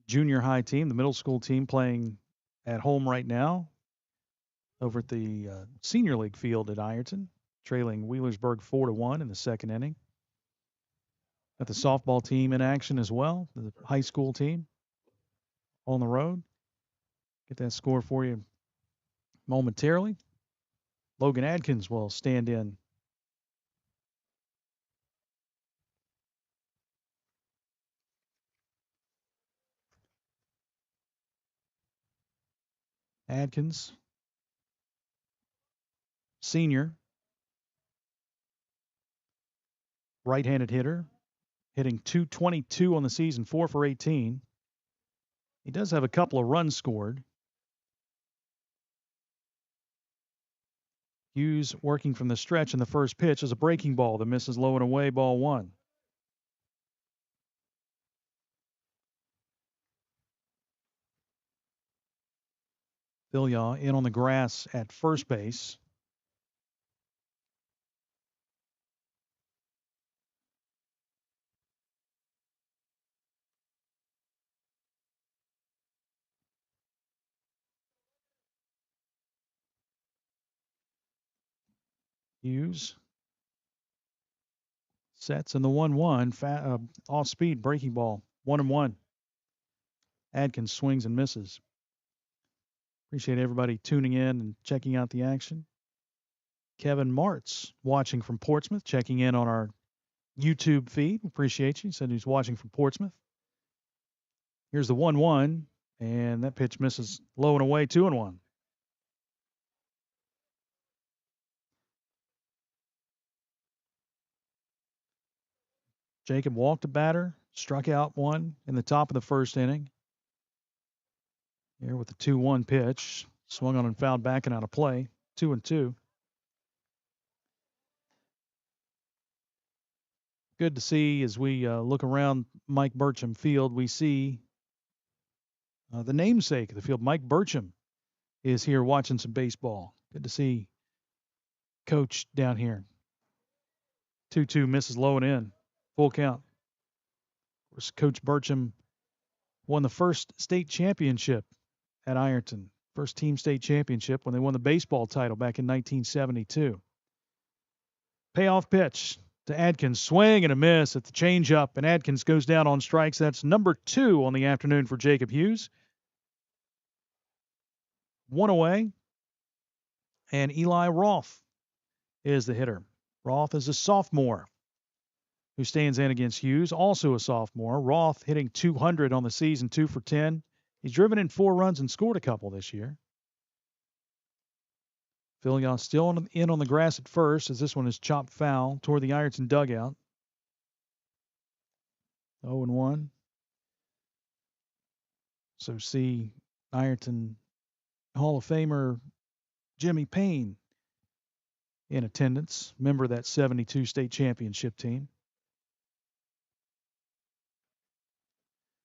junior high team, the middle school team, playing at home right now over at the senior league field at Ironton, trailing Wheelersburg 4-1 in the second inning. Got the softball team in action as well, the high school team on the road. Get that score for you momentarily. Logan Adkins will stand in. Adkins, senior, right-handed hitter, hitting .222 on the season, 4 for 18. He does have a couple of runs scored. Hughes working from the stretch, in the first pitch is a breaking ball that misses low and away, ball 1. Villiers in on the grass at first base. Hughes sets in the 1-1. Off-speed breaking ball. 1-1. Adkins swings and misses. Appreciate everybody tuning in and checking out the action. Kevin Martz watching from Portsmouth, checking in on our YouTube feed. Appreciate you. He said he's watching from Portsmouth. Here's the 1-1, and that pitch misses low and away, 2-1. Jacob walked a batter, struck out one in the top of the first inning. Here with the 2-1 pitch, swung on and fouled back and out of play, 2-2. Good to see as we look around Mike Burcham Field, we see the namesake of the field. Mike Burcham is here watching some baseball. Good to see Coach down here. 2-2 misses low and in. Full count. Of course, Coach Burcham won the first state championship at Ironton. First team state championship when they won the baseball title back in 1972. Payoff pitch to Adkins. Swing and a miss at the changeup, and Adkins goes down on strikes. That's number 2 on the afternoon for Jacob Hughes. 1 away, and Eli Roth is the hitter. Roth is a sophomore who stands in against Hughes, also a sophomore. Roth hitting .200 on the season, 2 for 10. He's driven in 4 runs and scored a couple this year. Villiers still in on the grass at first as this one is chopped foul toward the Ironton dugout. 0-1. So see Ironton Hall of Famer Jimmy Payne in attendance, member of that 72 state championship team.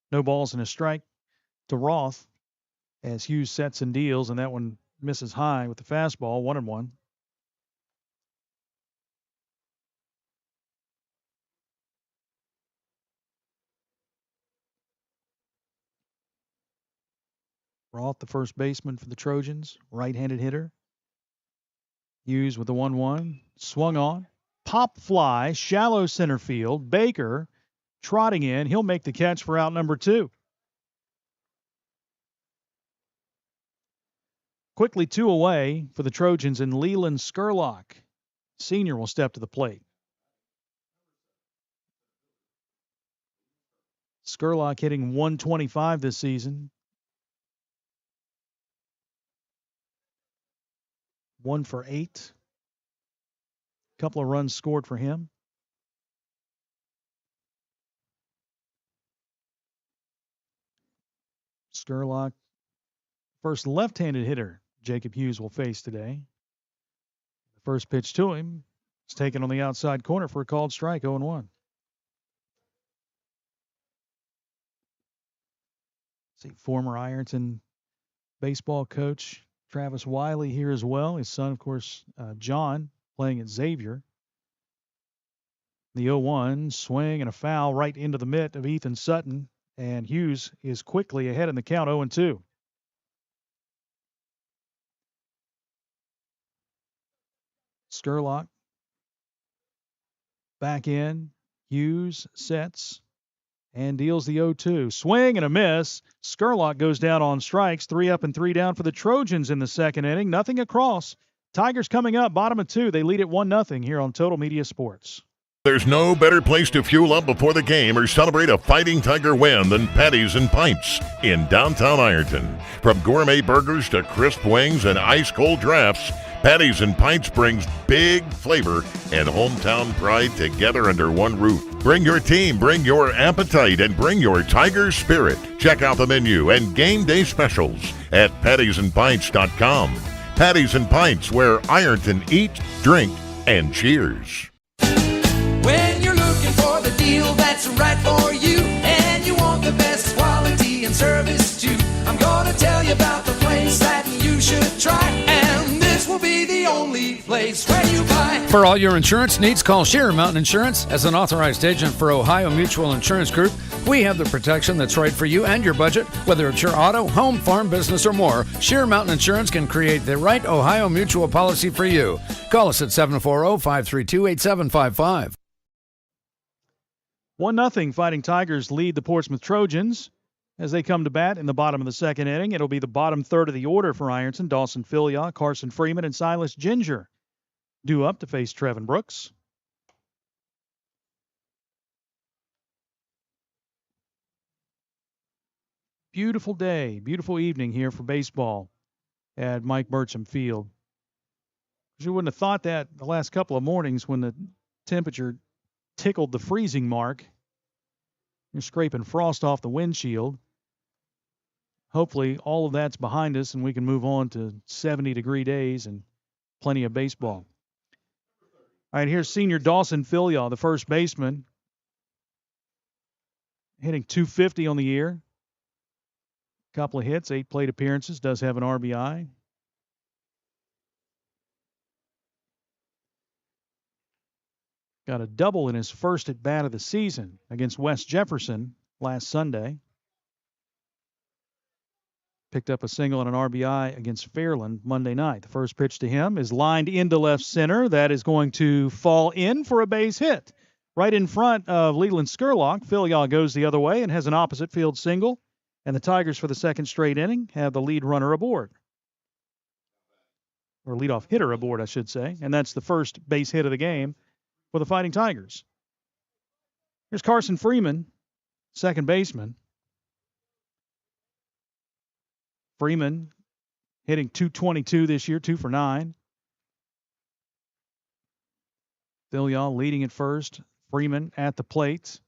No balls and a strike to Roth as Hughes sets and deals, and that one misses high with the fastball, 1-1. Roth, the first baseman for the Trojans, right-handed hitter. Hughes with the 1-1, swung on, pop fly, shallow center field. Baker trotting in. He'll make the catch for out number 2. Quickly 2 away for the Trojans, and Leland Skurlock, senior, will step to the plate. Skurlock hitting .125 this season. 1 for 8. Couple of runs scored for him. Skurlock, first left-handed hitter Jacob Hughes will face today. The first pitch to him is taken on the outside corner for a called strike, 0-1. See, former Ironton baseball coach Travis Wiley here as well. His son, of course, John, playing at Xavier. The 0-1, swing and a foul right into the mitt of Ethan Sutton, and Hughes is quickly ahead in the count, 0-2. Skurlock back in. Hughes sets and deals the 0-2. Swing and a miss. Skurlock goes down on strikes. 3 up and 3 down for the Trojans in the second inning. Nothing across. Tigers coming up, bottom of 2. They lead at 1-0 here on Total Media Sports. There's no better place to fuel up before the game or celebrate a Fighting Tiger win than Patties and Pints in downtown Ironton. From gourmet burgers to crisp wings and ice-cold drafts, Patties and Pints brings big flavor and hometown pride together under one roof. Bring your team, bring your appetite, and bring your Tiger spirit. Check out the menu and game day specials at pattiesandpints.com. Patties and Pints, where Ironton eat, drink, and cheers. When you're looking for the deal that's right for you, and you want the best quality and service too, I'm gonna tell you about the place that you place where you buy. For all your insurance needs, call Sheer Mountain Insurance. As an authorized agent for Ohio Mutual Insurance Group, we have the protection that's right for you and your budget. Whether it's your auto, home, farm, business, or more, Sheer Mountain Insurance can create the right Ohio Mutual policy for you. Call us at 740-532-8755. 1-0 Fighting Tigers lead the Portsmouth Trojans as they come to bat in the bottom of the second inning. It'll be the bottom third of the order for Ironton. Dawson Philyaw, Carson Freeman, and Silas Ginger due up to face Trevin Brooks. Beautiful day, beautiful evening here for baseball at Mike Burcham Field. You wouldn't have thought that the last couple of mornings when the temperature tickled the freezing mark. You're scraping frost off the windshield. Hopefully all of that's behind us and we can move on to 70-degree days and plenty of baseball. All right, here's senior Dawson Philyaw, the first baseman, hitting .250 on the year. Couple of hits, 8 plate appearances, does have an RBI. Got a double in his first at bat of the season against West Jefferson last Sunday. Picked up a single and an RBI against Fairland Monday night. The first pitch to him is lined into left center. That is going to fall in for a base hit. Right in front of Leland Skurlock, Philyaw goes the other way and has an opposite field single. And the Tigers, for the second straight inning, have the lead runner aboard. Or leadoff hitter aboard, I should say. And that's the first base hit of the game for the Fighting Tigers. Here's Carson Freeman, second baseman. Freeman hitting .222 this year, 2 for 9. Philyaw leading at first. Freeman at the plate.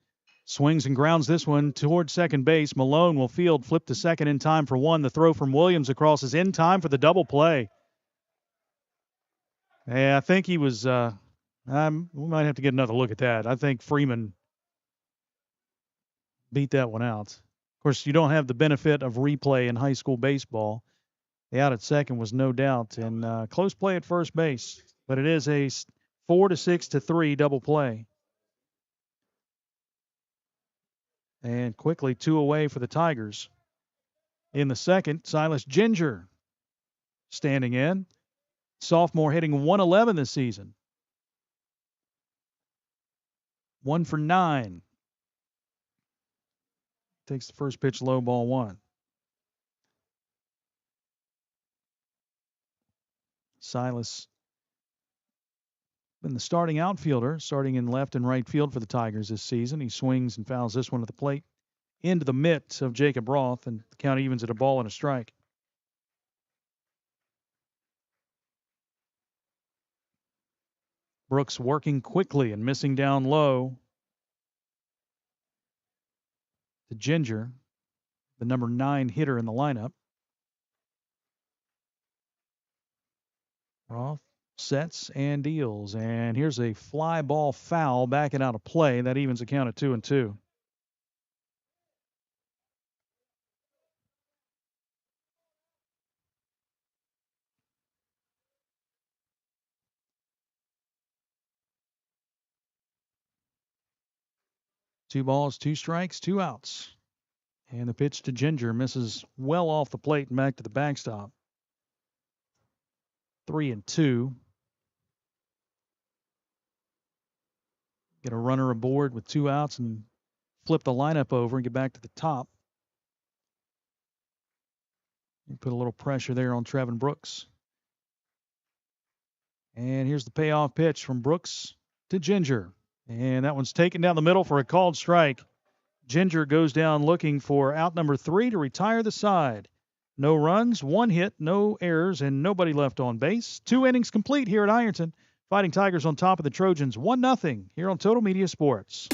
Swings and grounds this one toward second base. Malone will field, flip to second in time for 1. The throw from Williams across is in time for the double play. Yeah, I think he was, we might have to get another look at that. I think Freeman beat that one out. Of course, you don't have the benefit of replay in high school baseball. The out at second was no doubt, and close play at first base. But it is a 4-6-3 double play. And quickly 2 away for the Tigers. In the second, Silas Ginger standing in. Sophomore hitting .111 this season. 1 for 9. Takes the first pitch low, ball 1. Silas been the starting outfielder, starting in left and right field for the Tigers this season. He swings and fouls this one at the plate into the mitt of Jacob Roth, and the count evens at a ball and a strike. Brooks working quickly and missing down low. To Ginger, the number 9 hitter in the lineup. Roth sets and deals, and here's a fly ball foul backing out of play. That evens the count at 2-2. Two balls, 2 strikes, 2 outs. And the pitch to Ginger misses well off the plate and back to the backstop. 3-2. Get a runner aboard with 2 outs and flip the lineup over and get back to the top. You put a little pressure there on Trevin Brooks. And here's the payoff pitch from Brooks to Ginger. And that one's taken down the middle for a called strike. Ginger goes down looking for out number 3 to retire the side. No runs, 1 hit, no errors, and nobody left on base. 2 innings complete here at Ironton. Fighting Tigers on top of the Trojans 1-0 here on Total Media Sports.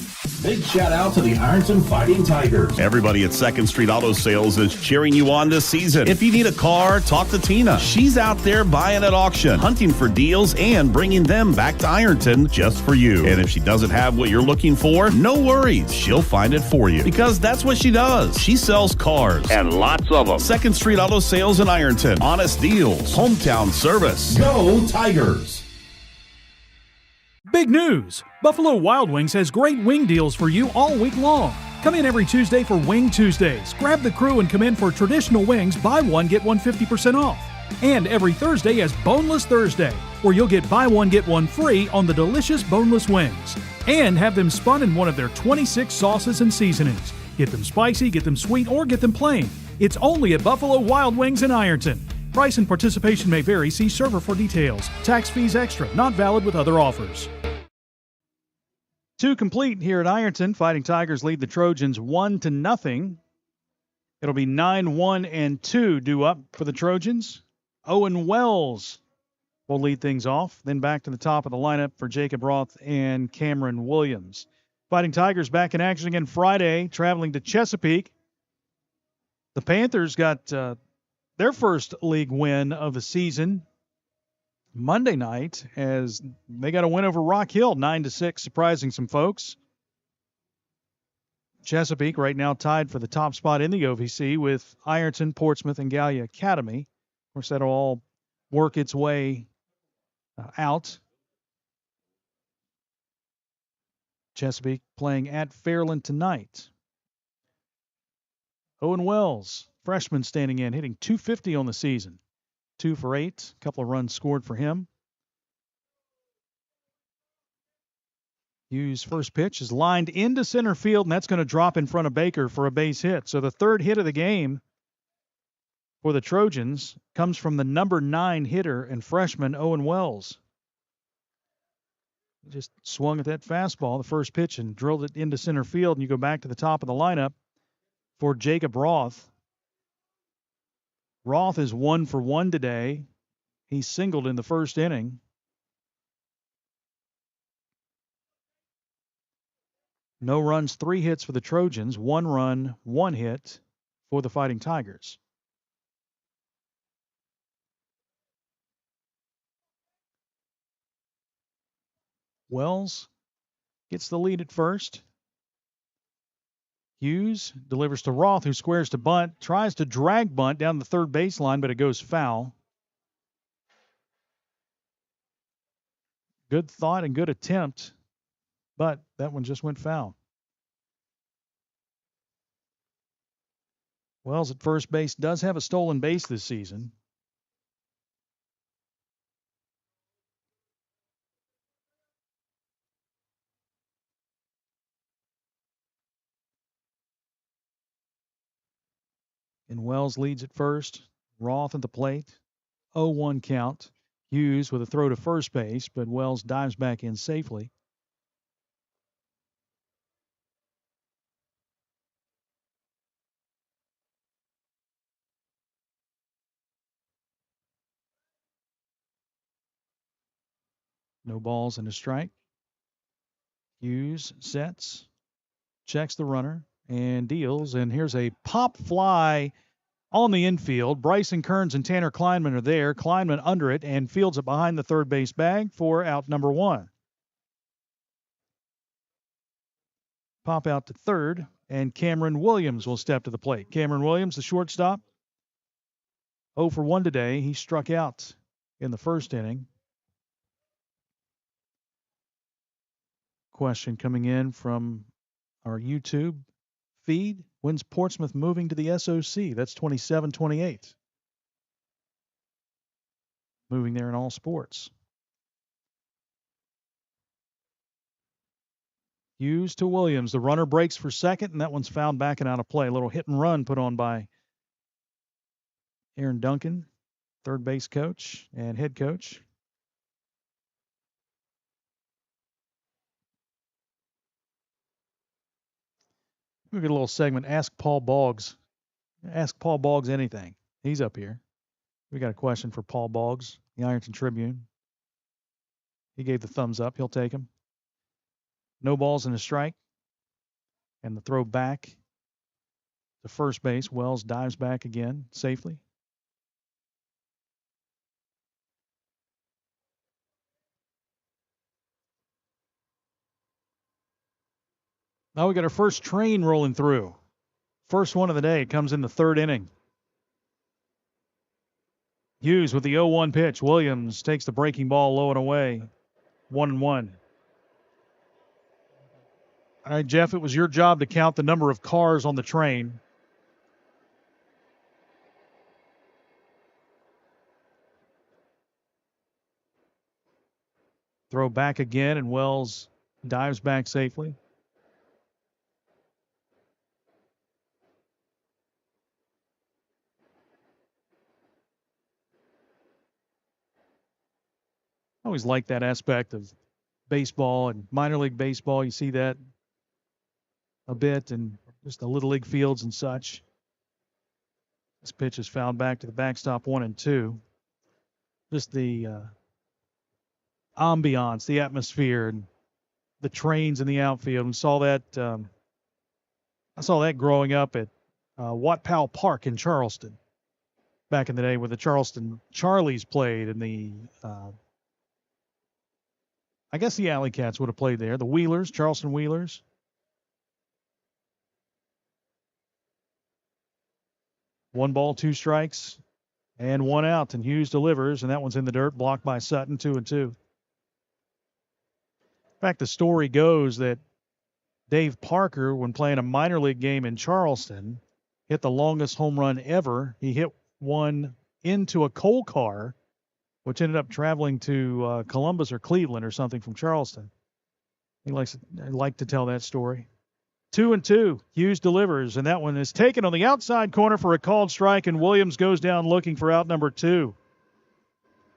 Big shout out to the Ironton Fighting Tigers. Everybody at 2nd Street Auto Sales is cheering you on this season. If you need a car, talk to Tina. She's out there buying at auction, hunting for deals, and bringing them back to Ironton just for you. And if she doesn't have what you're looking for, no worries. She'll find it for you because that's what she does. She sells cars and lots of them. 2nd Street Auto Sales in Ironton. Honest deals. Hometown service. Go Tigers! Big news! Buffalo Wild Wings has great wing deals for you all week long. Come in every Tuesday for Wing Tuesdays. Grab the crew and come in for traditional wings, buy one, get one 50% off. And every Thursday is Boneless Thursday, where you'll get buy one, get one free on the delicious boneless wings. And have them spun in one of their 26 sauces and seasonings. Get them spicy, get them sweet, or get them plain. It's only at Buffalo Wild Wings in Ironton. Price and participation may vary. See server for details. Tax fees extra. Not valid with other offers. 2 complete here at Ironton. Fighting Tigers lead the Trojans 1-0. It'll be 9-1-2 due up for the Trojans. Owen Wells will lead things off. Then back to the top of the lineup for Jacob Roth and Cameron Williams. Fighting Tigers back in action again Friday, traveling to Chesapeake. The Panthers got their first league win of the season Monday night as they got a win over Rock Hill, 9-6, surprising some folks. Chesapeake right now tied for the top spot in the OVC with Ironton, Portsmouth, and Gallia Academy. Of course, that'll all work its way out. Chesapeake playing at Fairland tonight. Owen Wells, freshman, standing in, hitting .250 on the season. 2 for 8, a couple of runs scored for him. Hughes' first pitch is lined into center field, and that's going to drop in front of Baker for a base hit. So the third hit of the game for the Trojans comes from the number 9 hitter and freshman Owen Wells. Just swung at that fastball, the first pitch, and drilled it into center field, and you go back to the top of the lineup for Jacob Roth. Roth is 1 for 1 today. He singled in the first inning. No runs, 3 hits for the Trojans. 1 run, 1 hit for the Fighting Tigers. Wells gets the lead at first. Hughes delivers to Roth, who squares to bunt, tries to drag bunt down the third baseline, but it goes foul. Good thought and good attempt, but that one just went foul. Wells at first base does have a stolen base this season. And Wells leads at first. Roth at the plate. 0-1 count. Hughes with a throw to first base, but Wells dives back in safely. No balls and a strike. Hughes sets, checks the runner, and deals. And here's a pop fly on the infield. Bryson Kearns and Tanner Kleinman are there. Kleinman under it and fields it behind the third base bag for out number 1. Pop out to third, and Cameron Williams will step to the plate. Cameron Williams, the shortstop, 0 for 1 today. He struck out in the first inning. Question coming in from our YouTube feed. When's Portsmouth moving to the SOC? That's 27-28. Moving there in all sports. Hughes to Williams. The runner breaks for second, and that one's fouled back and out of play. A little hit and run put on by Aaron Duncan, third base coach and head coach. We get a little segment, Ask Paul Boggs. Ask Paul Boggs anything. He's up here. We got a question for Paul Boggs, the Ironton Tribune. He gave the thumbs up. He'll take him. No balls and a strike. And the throw back to first base. Wells dives back again safely. Now we got our first train rolling through. First one of the day comes in the third inning. Hughes with the 0-1 pitch. Williams takes the breaking ball low and away. 1-1. All right, Jeff, it was your job to count the number of cars on the train. Throw back again, and Wells dives back safely. I always like that aspect of baseball and minor league baseball. You see that a bit, and just the little league fields and such. This pitch is fouled back to the backstop, 1-2. Just the ambiance, the atmosphere, and the trains in the outfield. And saw that. I saw that growing up at Wat Powell Park in Charleston back in the day, where the Charleston Charlies played, and the I guess the Alley Cats would have played there. The Wheelers, Charleston Wheelers. One ball, two strikes, and one out. And Hughes delivers, and that one's in the dirt, blocked by Sutton, 2-2. In fact, the story goes that Dave Parker, when playing a minor league game in Charleston, hit the longest home run ever. He hit one into a coal car, which ended up traveling to Columbus or Cleveland or something from Charleston. He liked to tell that story. 2-2. Hughes delivers, and that one is taken on the outside corner for a called strike, and Williams goes down looking for out number 2.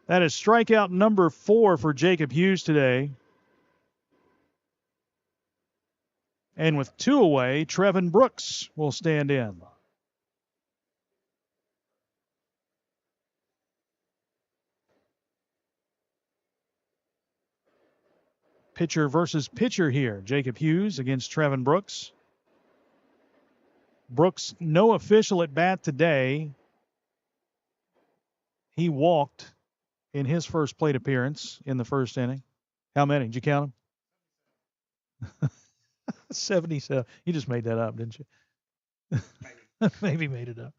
That is strikeout number 4 for Jacob Hughes today. And with 2 away, Trevin Brooks will stand in. Pitcher versus pitcher here. Jacob Hughes against Trevin Brooks. Brooks, no official at bat today. He walked in his first plate appearance in the first inning. How many? Did you count them? 77. You just made that up, didn't you? Maybe made it up.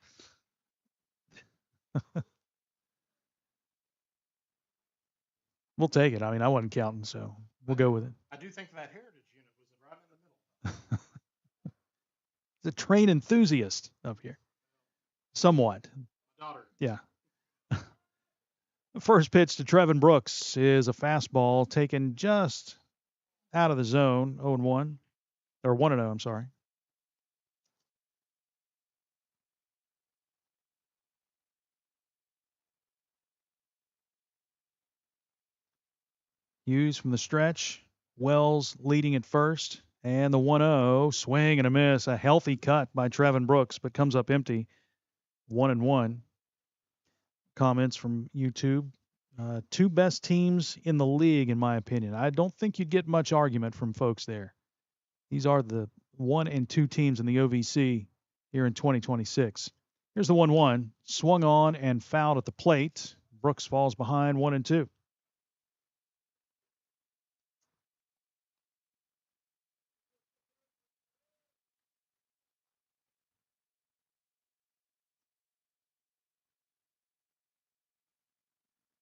We'll take it. I mean, I wasn't counting, so we'll go with it. I do think that Heritage unit was right in the middle. He's a train enthusiast up here. Somewhat. Daughter. Yeah. The first pitch to Trevin Brooks is a fastball taken just out of the zone, 0-1. Or 1-0, I'm sorry. Hughes from the stretch. Wells leading at first. And the 1-0, swing and a miss. A healthy cut by Trevin Brooks, but comes up empty. 1-1. Comments from YouTube. 2 best teams in the league, in my opinion. I don't think you'd get much argument from folks there. These are the 1 and 2 teams in the OVC here in 2026. Here's the 1-1. Swung on and fouled at the plate. Brooks falls behind 1-2.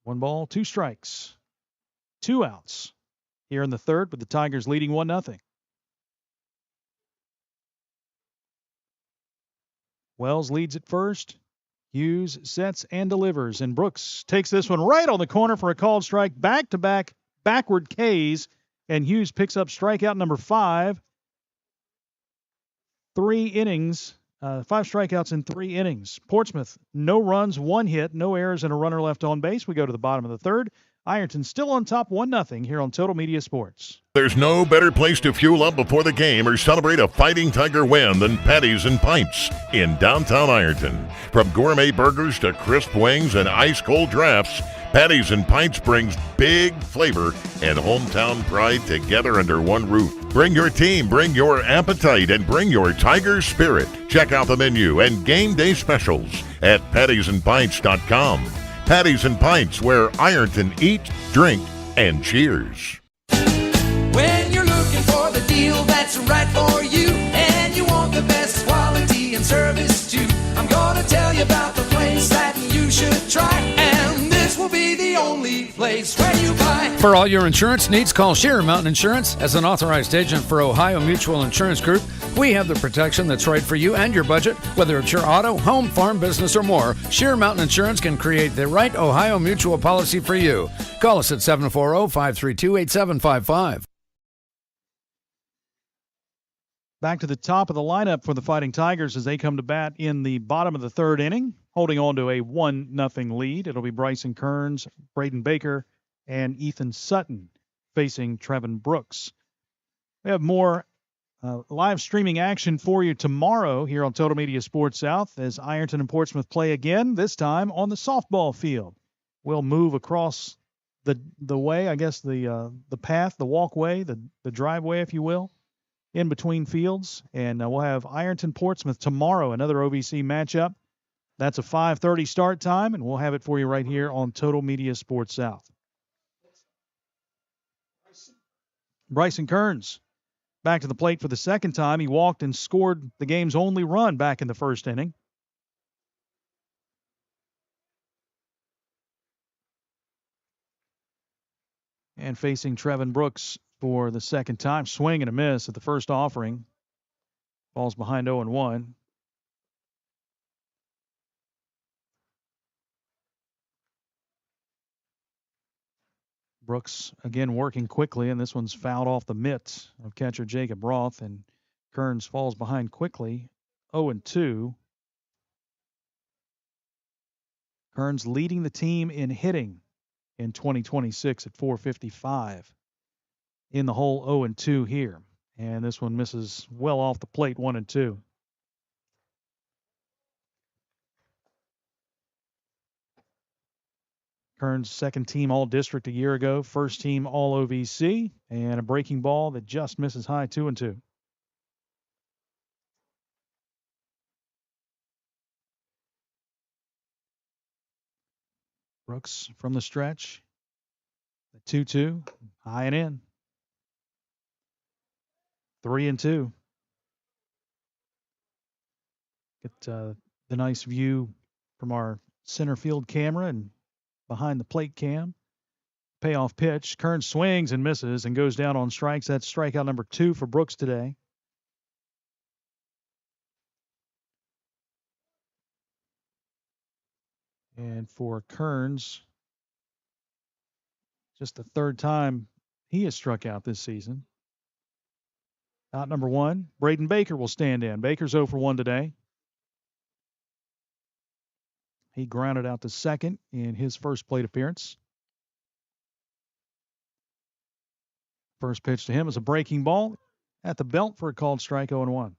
One ball, 2 strikes, 2 outs here in the third, but the Tigers leading 1-0. Wells leads at first. Hughes sets and delivers, and Brooks takes this one right on the corner for a called strike. Back-to-back backward Ks, and Hughes picks up strikeout number 5. 3 innings. 5 strikeouts in 3 innings. Portsmouth, no runs, 1 hit, no errors, and a runner left on base. We go to the bottom of the third. Ironton still on top 1-0 here on Total Media Sports. There's no better place to fuel up before the game or celebrate a Fighting Tiger win than Patties and Pints in downtown Ironton. From gourmet burgers to crisp wings and ice-cold drafts, Patties and Pints brings big flavor and hometown pride together under one roof. Bring your team, bring your appetite, and bring your Tiger spirit. Check out the menu and game day specials at pattiesandpints.com. Patties and Pints, where Ironton eat, drink, and cheers. When you're looking for the deal that's right for you, and you want the best quality and service too, I'm gonna tell you about the place that you should try, and this will be the only place where you buy. For all your insurance needs, call Sheer Mountain Insurance. As an authorized agent for Ohio Mutual Insurance Group, we have the protection that's right for you and your budget. Whether it's your auto, home, farm, business, or more, Sheer Mountain Insurance can create the right Ohio Mutual policy for you. Call us at 740-532-8755. Back to the top of the lineup for the Fighting Tigers as they come to bat in the bottom of the third inning, holding on to a 1-0 lead. It'll be Bryson Kearns, Braden Baker, and Ethan Sutton facing Trevin Brooks. We have more live streaming action for you tomorrow here on Total Media Sports South as Ironton and Portsmouth play again, this time on the softball field. We'll move across the way, I guess the path, the walkway, the driveway, if you will, in between fields, and we'll have Ironton Portsmouth tomorrow, another OVC matchup. That's a 5:30 start time, and we'll have it for you right here on Total Media Sports South. Bryson Kearns back to the plate for the second time. He walked and scored the game's only run back in the first inning. And facing Trevin Brooks for the second time. Swing and a miss at the first offering. Falls behind 0-1. Brooks again working quickly, and this one's fouled off the mitt of catcher Jacob Roth, and Kearns falls behind quickly. 0-2. Kearns leading the team in hitting in 2026 at .455. In the hole, 0-2 here. And this one misses well off the plate, 1-2. Kearns, second team All-District a year ago, first team All-OVC, and a breaking ball that just misses high, 2-2. Brooks from the stretch. The 2-2, high and in. 3-2. Get the nice view from our center field camera and behind the plate cam. Payoff pitch. Kearns swings and misses and goes down on strikes. That's strikeout number 2 for Brooks today. And for Kearns, just the third time he has struck out this season. Out number 1, Braden Baker will stand in. Baker's 0 for 1 today. He grounded out to second in his first plate appearance. First pitch to him is a breaking ball at the belt for a called strike, 0-1.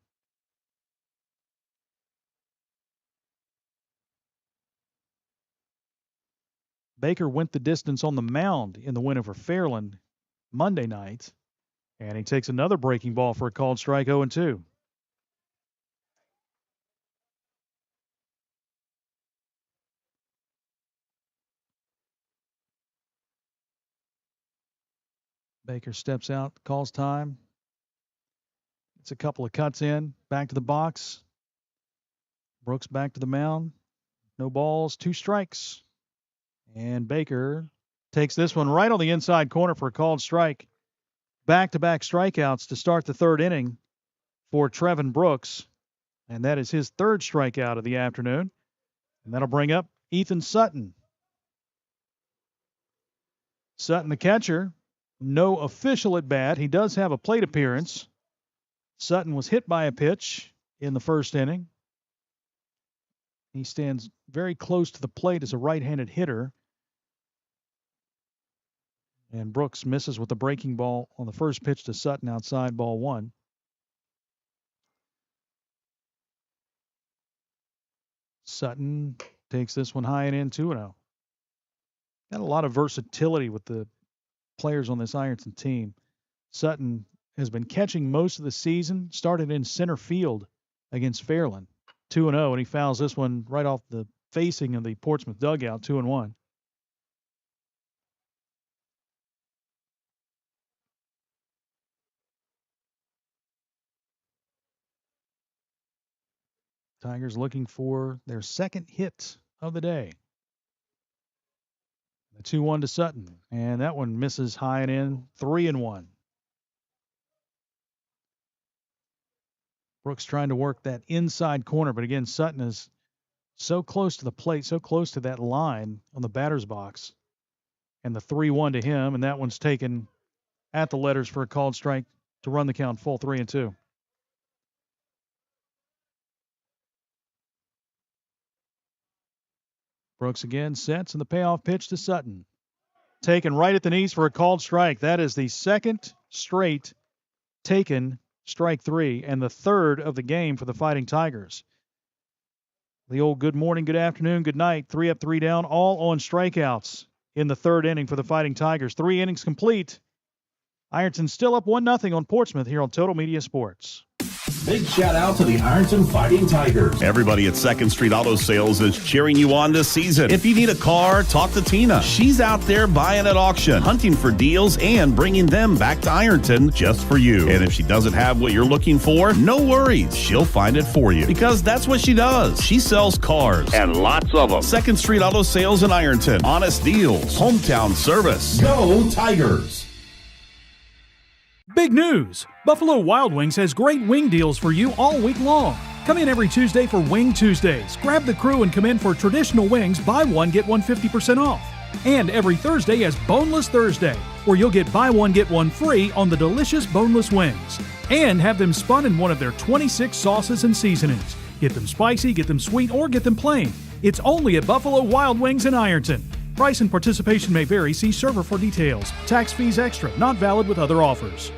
Baker went the distance on the mound in the win over Fairland Monday night. And he takes another breaking ball for a called strike, 0-2. Baker steps out, calls time. It's a couple of cuts in, back to the box. Brooks back to the mound. No balls, 2 strikes. And Baker takes this one right on the inside corner for a called strike. Back-to-back strikeouts to start the third inning for Trevin Brooks. And that is his third strikeout of the afternoon. And that'll bring up Ethan Sutton. Sutton, the catcher, no official at bat. He does have a plate appearance. Sutton was hit by a pitch in the first inning. He stands very close to the plate as a right-handed hitter. And Brooks misses with the breaking ball on the first pitch to Sutton outside, ball 1. Sutton takes this one high and in, 2-0. Got a lot of versatility with the players on this Ironton team. Sutton has been catching most of the season, started in center field against Fairland, 2-0, and he fouls this one right off the facing of the Portsmouth dugout, 2-1. Tigers looking for their second hit of the day. The 2-1 to Sutton, and that one misses high and in, 3-1. Brooks trying to work that inside corner, but again, Sutton is so close to the plate, so close to that line on the batter's box. And the 3-1 to him, and that one's taken at the letters for a called strike to run the count full 3-2. Brooks again sets, and the payoff pitch to Sutton. Taken right at the knees for a called strike. That is the second straight taken strike 3 and the third of the game for the Fighting Tigers. The old good morning, good afternoon, good night, 3 up, 3 down, all on strikeouts in the third inning for the Fighting Tigers. 3 innings complete. Ironton still up 1-0 on Portsmouth here on Total Media Sports. Big shout out to the Ironton Fighting Tigers. Everybody at 2nd Street Auto Sales is cheering you on this season. If you need a car, talk to Tina. She's out there buying at auction, hunting for deals, and bringing them back to Ironton just for you. And if she doesn't have what you're looking for, no worries. She'll find it for you because that's what she does. She sells cars and lots of them. 2nd Street Auto Sales in Ironton. Honest deals. Hometown service. Go Tigers! Big news! Buffalo Wild Wings has great wing deals for you all week long. Come in every Tuesday for Wing Tuesdays. Grab the crew and come in for traditional wings, buy one, get one 50% off. And every Thursday is Boneless Thursday, where you'll get buy one, get one free on the delicious boneless wings. And have them spun in one of their 26 sauces and seasonings. Get them spicy, get them sweet, or get them plain. It's only at Buffalo Wild Wings in Ironton. Price and participation may vary. See server for details. Tax fees extra. Not valid with other offers.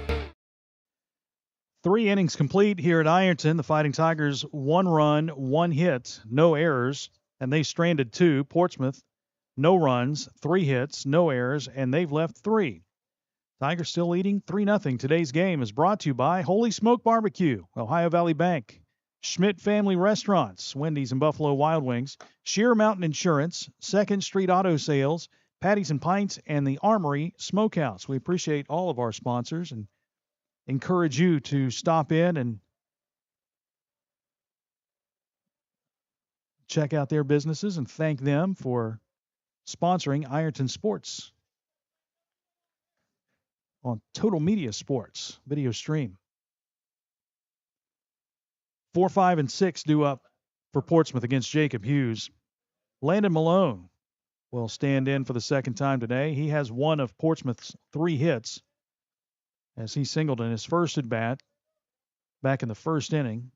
3 innings complete here at Ironton. The Fighting Tigers, 1 run, 1 hit, no errors, and they stranded 2. Portsmouth, no runs, 3 hits, no errors, and they've left 3. Tigers still leading 3-0. Today's game is brought to you by Holy Smoke Barbecue, Ohio Valley Bank, Schmidt Family Restaurants, Wendy's and Buffalo Wild Wings, Sheer Mountain Insurance, 2nd Street Auto Sales, Patties and Pints, and the Armory Smokehouse. We appreciate all of our sponsors and encourage you to stop in and check out their businesses and thank them for sponsoring Ironton Sports on Total Media Sports video stream. 4, 5, and 6 due up for Portsmouth against Jacob Hughes. Landon Malone will stand in for the second time today. He has one of Portsmouth's 3 hits as he singled in his first at bat back in the first inning.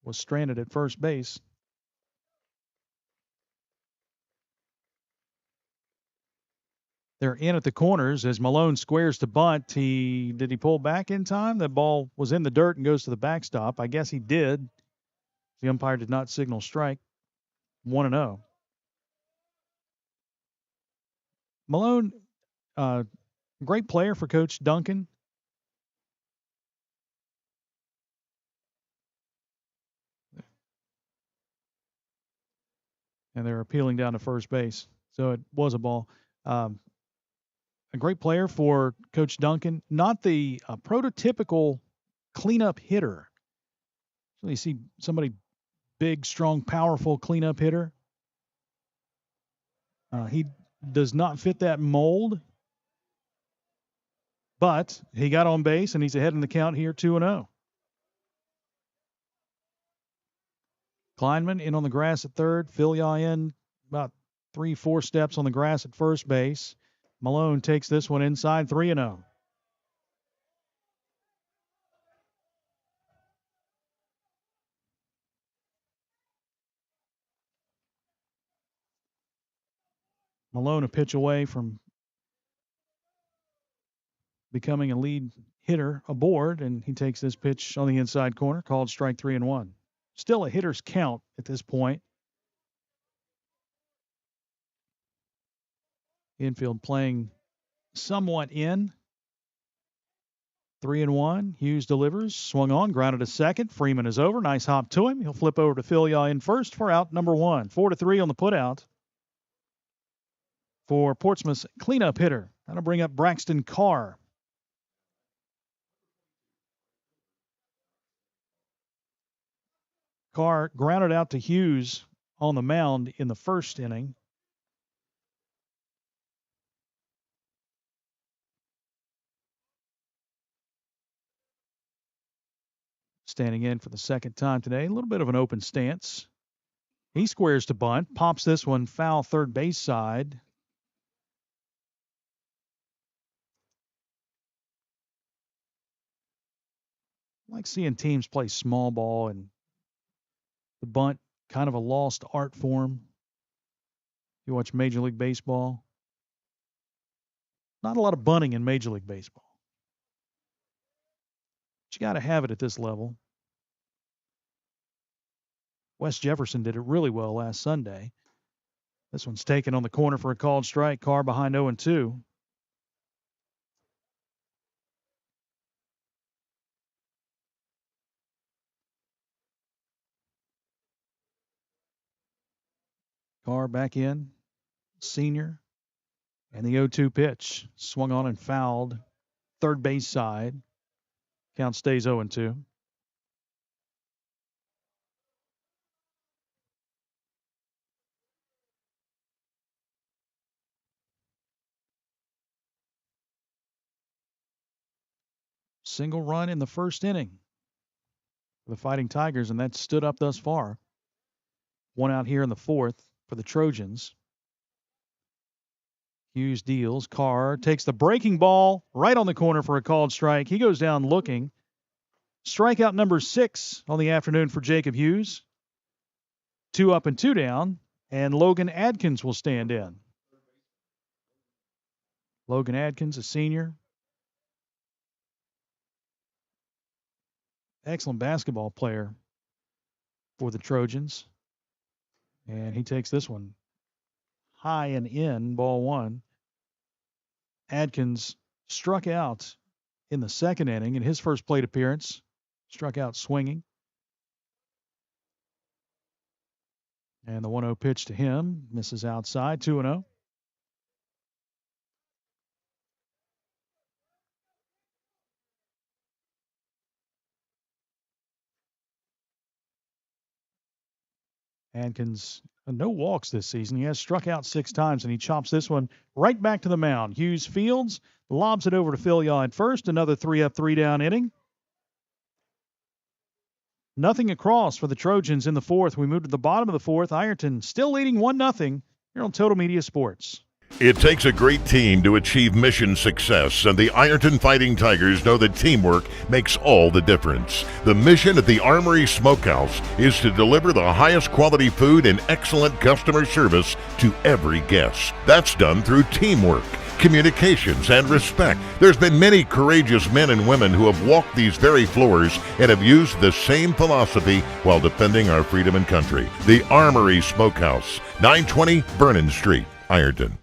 Was stranded at first base. They're in at the corners as Malone squares to bunt. Did he pull back in time? The ball was in the dirt and goes to the backstop. I guess he did. The umpire did not signal strike. 1-0. Malone, great player for Coach Duncan. And they're appealing down to first base. So it was a ball. A great player for Coach Duncan. Not the prototypical cleanup hitter. So you see somebody big, strong, powerful cleanup hitter. He does not fit that mold. But he got on base, and he's ahead in the count here, 2-0. Kleinman in on the grass at third. Filia in about 3-4 steps on the grass at first base. Malone takes this one inside, 3-0. Malone a pitch away from becoming a lead hitter aboard, and he takes this pitch on the inside corner, called strike 3-1. Still a hitter's count at this point. Infield playing somewhat in. 3-1. Hughes delivers. Swung on. Grounded to second. Freeman is over. Nice hop to him. He'll flip over to Filia in first for out number 1. 4-3 on the putout for Portsmouth's cleanup hitter. That'll bring up Braxton Carr. Carr grounded out to Hughes on the mound in the first inning. standing in for the second time today. A little bit of an open stance. He squares to bunt, pops this one foul third base side. I like seeing teams play small ball, and the bunt, kind of a lost art form. You watch Major League Baseball. Not a lot of bunting in Major League Baseball. But you got to have it at this level. West Jefferson did it really well last Sunday. This one's taken on the corner for a called strike. Carr behind 0-2. Carr back in. Senior. And the 0-2 pitch. Swung on and fouled. Third base side. Count stays 0-2. Single run in the first inning for the Fighting Tigers, and that's stood up thus far. One out here in the fourth for the Trojans. Hughes deals. Carr takes the breaking ball right on the corner for a called strike. He goes down looking. Strikeout number 6 on the afternoon for Jacob Hughes. 2 up and 2 down, and Logan Adkins will stand in. Logan Adkins, a senior. Excellent basketball player for the Trojans. And he takes this one high and in, ball 1. Adkins struck out in the second inning in his first plate appearance. Struck out swinging. And the 1-0 pitch to him misses outside, 2-0. Adkins, no walks this season. He has struck out 6 times, and he chops this one right back to the mound. Hughes fields, lobs it over to Phil Yaw at first. Another 3-up, 3-down inning. Nothing across for the Trojans in the fourth. We move to the bottom of the fourth. Ironton still leading 1-0 here on Total Media Sports. It takes a great team to achieve mission success, and the Ironton Fighting Tigers know that teamwork makes all the difference. The mission at the Armory Smokehouse is to deliver the highest quality food and excellent customer service to every guest. That's done through teamwork, communications, and respect. There's been many courageous men and women who have walked these very floors and have used the same philosophy while defending our freedom and country. The Armory Smokehouse, 920 Vernon Street, Ironton.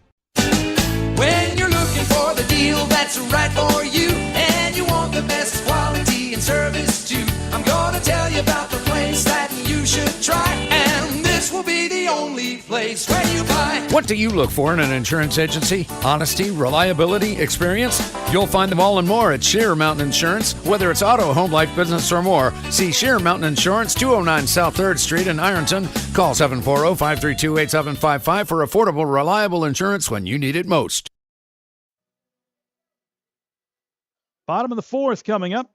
When you're looking for the deal that's right for you, and you want the best quality and service too, I'm gonna tell you about the place that you should try, and this will be the only place where you buy. What do you look for in an insurance agency? Honesty, reliability, experience? You'll find them all and more at Sheer Mountain Insurance. Whether it's auto, home, life, business, or more, see Sheer Mountain Insurance, 209 South 3rd Street in Ironton. Call 740-532-8755 for affordable, reliable insurance when you need it most. Bottom of the fourth coming up.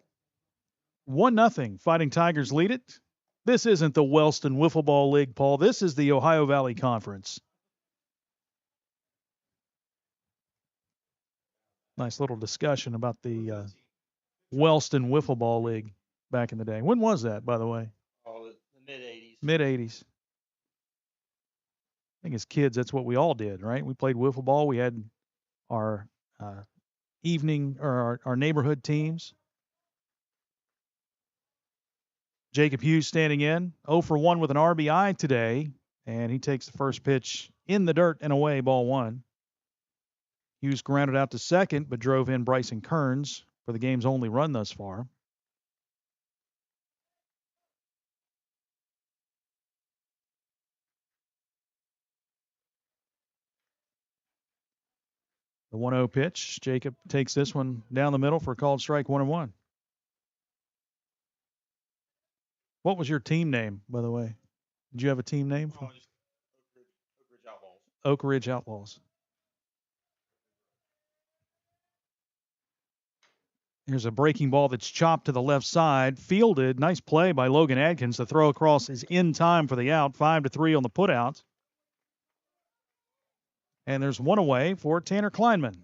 1-0. Fighting Tigers lead it. This isn't the Wellston Wiffle Ball League, Paul. This is the Ohio Valley Conference. Nice little discussion about the Wellston Wiffle Ball League back in the day. When was that, by the way? Oh, the mid-'80s. Mid-'80s. I think as kids, that's what we all did, right? We played wiffle ball. We had our evening or our neighborhood teams. Jacob Hughes standing in, 0 for 1 with an RBI today, and he takes the first pitch in the dirt and away, ball 1. Hughes grounded out to second, but drove in Bryson Kearns for the game's only run thus far. The 1-0 pitch. Jacob takes this one down the middle for a called strike, 1-1. What was your team name, by the way? Did you have a team name? Oh, just Oak Ridge Outlaws. Oak Ridge Outlaws. Here's a breaking ball that's chopped to the left side, fielded. Nice play by Logan Adkins. The throw across is in time for the out. 5-3 on the putout. And there's one away for Tanner Kleinman.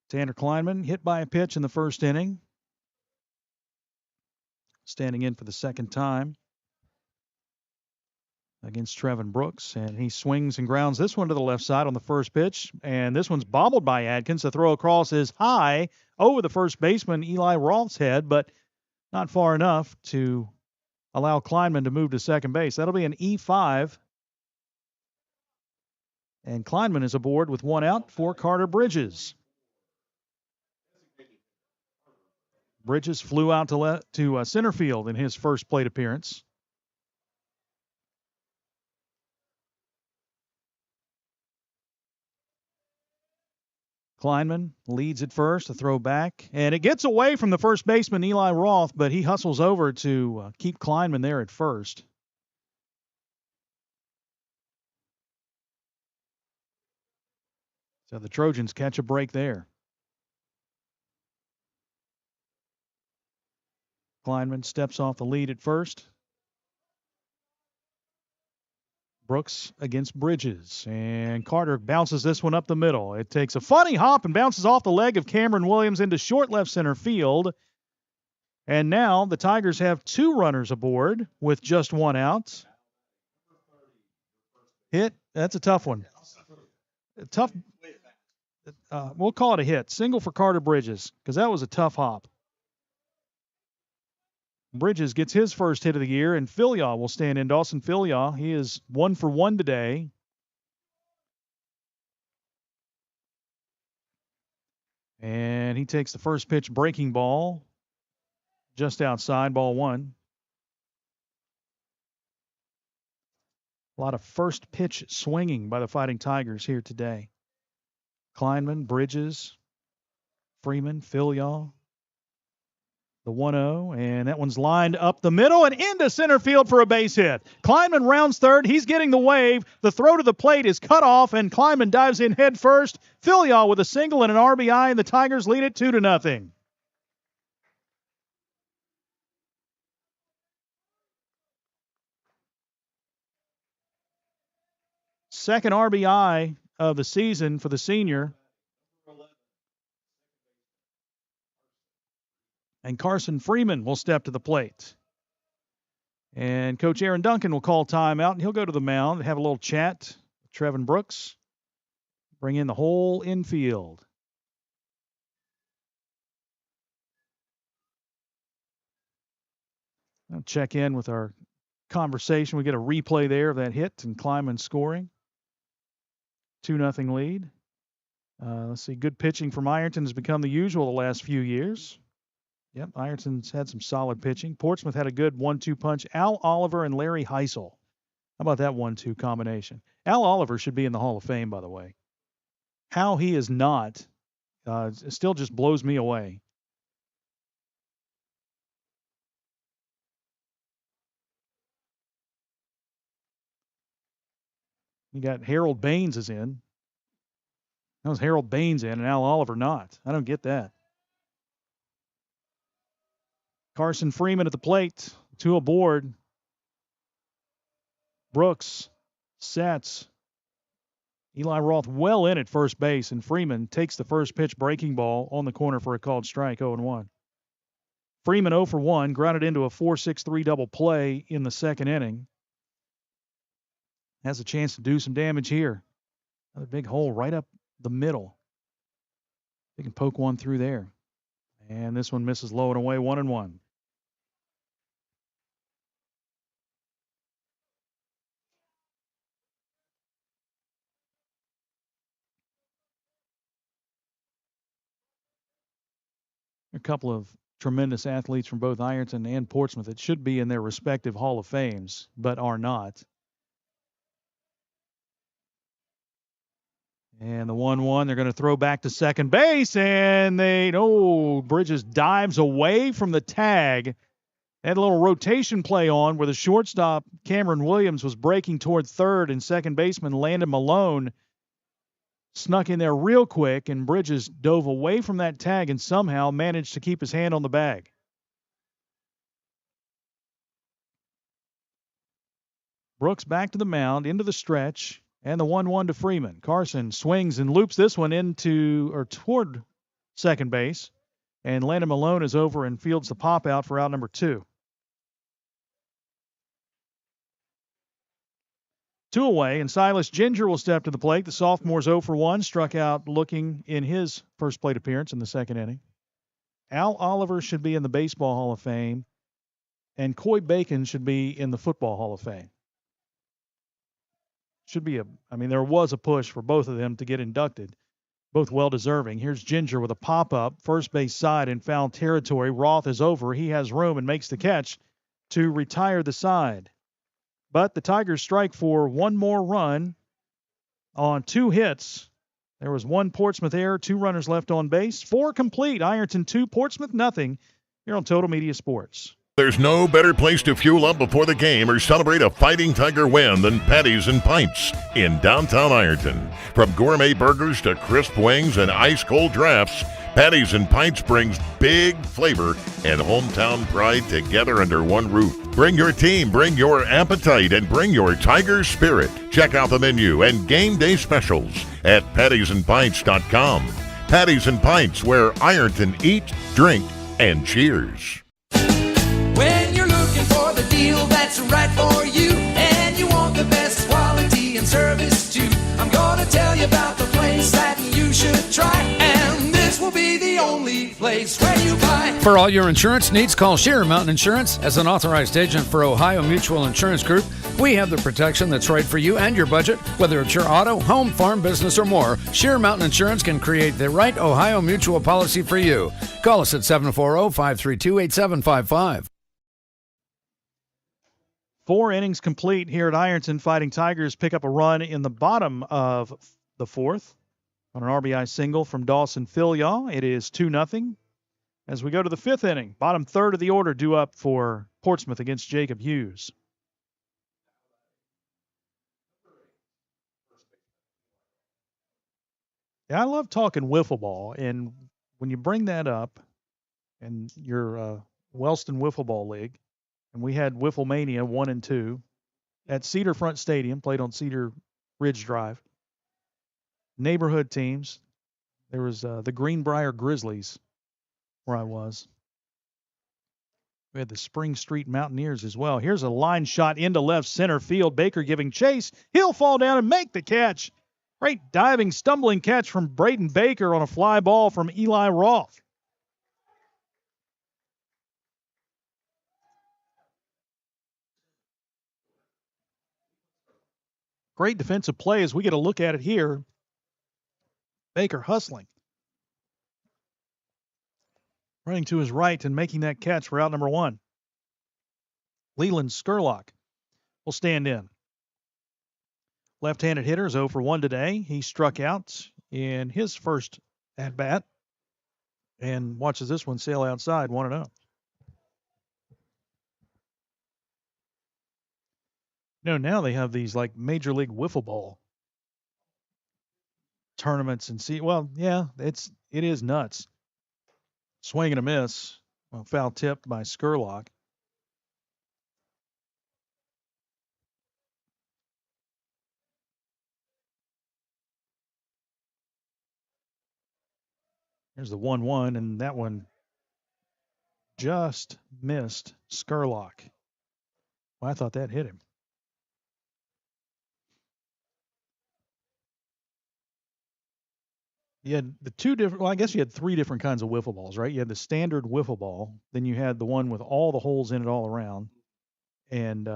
Tanner Kleinman hit by a pitch in the first inning. Standing in for the second time against Trevin Brooks. And he swings and grounds this one to the left side on the first pitch. And this one's bobbled by Adkins. The throw across is high over the first baseman, Eli Roth's head, but not far enough to allow Kleinman to move to second base. That'll be an E5. And Kleinman is aboard with one out for Carter Bridges. Bridges flew out to center field in his first plate appearance. Kleinman leads at first, a throw back, and it gets away from the first baseman, Eli Roth, but he hustles over to keep Kleinman there at first. So the Trojans catch a break there. Kleinman steps off the lead at first. Brooks against Bridges, and Carter bounces this one up the middle. It takes a funny hop and bounces off the leg of Cameron Williams into short left center field. And now the Tigers have two runners aboard with just one out. Hit, that's a tough one. Tough. We'll call it a hit. Single for Carter Bridges, because that was a tough hop. Bridges gets his first hit of the year, and Philyaw will stand in. Dawson Philyaw, he is 1 for 1 today. And he takes the first pitch breaking ball just outside, ball one. A lot of first pitch swinging by the Fighting Tigers here today. Kleinman, Bridges, Freeman, Philyaw. The 1-0, and that one's lined up the middle and into center field for a base hit. Kleinman rounds third. He's getting the wave. The throw to the plate is cut off, and Kleinman dives in head first. Philyaw with a single and an RBI, and the Tigers lead it 2-0. Second RBI of the season for the senior. And Carson Freeman will step to the plate. And Coach Aaron Duncan will call timeout, and he'll go to the mound and have a little chat with Trevin Brooks. Bring in the whole infield. I'll check in with our conversation. We get a replay there of that hit and Kleinman scoring. 2-0 lead. Let's see. Good pitching from Ironton has become the usual the last few years. Yep, Ironton's had some solid pitching. Portsmouth had a good 1-2 punch. Al Oliver and Larry Heisel. How about that 1-2 combination? Al Oliver should be in the Hall of Fame, by the way. How he is not still just blows me away. You got Harold Baines is in. That was Harold Baines in and Al Oliver not. I don't get that. Carson Freeman at the plate, 2 aboard. Brooks sets. Eli Roth well in at first base, and Freeman takes the first pitch breaking ball on the corner for a called strike, 0-1. Freeman 0 for 1, grounded into a 4-6-3 double play in the second inning. Has a chance to do some damage here. Another big hole right up the middle. They can poke one through there. And this one misses low and away, 1-1. A couple of tremendous athletes from both Ironton and Portsmouth that should be in their respective Hall of Fames, but are not. And the 1-1, they're going to throw back to second base, and Bridges dives away from the tag Had a little rotation play on where the shortstop, Cameron Williams, was breaking toward third, and second baseman Landon Malone snuck in there real quick, and Bridges dove away from that tag and somehow managed to keep his hand on the bag. Brooks back to the mound, into the stretch, and the 1-1 to Freeman. Carson swings and loops this one toward second base, and Landon Malone is over and fields the pop out for out number 2. 2 away, and Silas Ginger will step to the plate. The sophomore's 0 for 1, struck out looking in his first plate appearance in the second inning. Al Oliver should be in the Baseball Hall of Fame, and Coy Bacon should be in the Football Hall of Fame. There was a push for both of them to get inducted. Both well-deserving. Here's Ginger with a pop-up, first base side in foul territory. Roth is over. He has room and makes the catch to retire the side. But the Tigers strike for one more run on 2 hits. There was 1 Portsmouth error, 2 runners left on base. 4 complete. Ironton 2, Portsmouth nothing. Here on Total Media Sports. There's no better place to fuel up before the game or celebrate a Fighting Tiger win than Patties and Pints in downtown Ironton. From gourmet burgers to crisp wings and ice-cold drafts, Patties and Pints brings big flavor and hometown pride together under one roof. Bring your team, bring your appetite, and bring your Tiger spirit. Check out the menu and game day specials at pattiesandpints.com. Patties and Pints, where Ironton eats, drink, and cheers. When you're looking for the deal that's right for you, and you want the best quality and service too, I'm gonna tell you about the place that you should try, and this will be the only place where you buy. For all your insurance needs, call Sheer Mountain Insurance. As an authorized agent for Ohio Mutual Insurance Group, we have the protection that's right for you and your budget. Whether it's your auto, home, farm, business, or more, Sheer Mountain Insurance can create the right Ohio Mutual policy for you. Call us at 740-532-8755. 4 innings complete here at Ironton. Fighting Tigers pick up a run in the bottom of the 4th on an RBI single from Dawson Filial. It is 2-0 as we go to the 5th inning. Bottom third of the order due up for Portsmouth against Jacob Hughes. Yeah, I love talking wiffle ball, and when you bring that up, and your Wellston Wiffle Ball League, and we had Wiffle Mania 1 and 2 at Cedar Front Stadium, played on Cedar Ridge Drive. Neighborhood teams. There was the Greenbrier Grizzlies, where I was. We had the Spring Street Mountaineers as well. Here's a line shot into left center field. Baker giving chase. He'll fall down and make the catch. Great diving, stumbling catch from Braden Baker on a fly ball from Eli Roth. Great defensive play as we get a look at it here. Baker hustling. Running to his right and making that catch for out number 1. Leland Skurlock will stand in. Left-handed hitter is 0 for 1 today. He struck out in his first at-bat and watches this one sail outside 1-0. Now they have these like Major League Wiffle Ball tournaments and it is nuts. Swing and a miss. Well, foul tipped by Skurlock. There's the 1-1, and that one just missed Skurlock. Well, I thought that hit him. You had the I guess you had 3 different kinds of wiffle balls, right? You had the standard wiffle ball, then you had the one with all the holes in it all around, and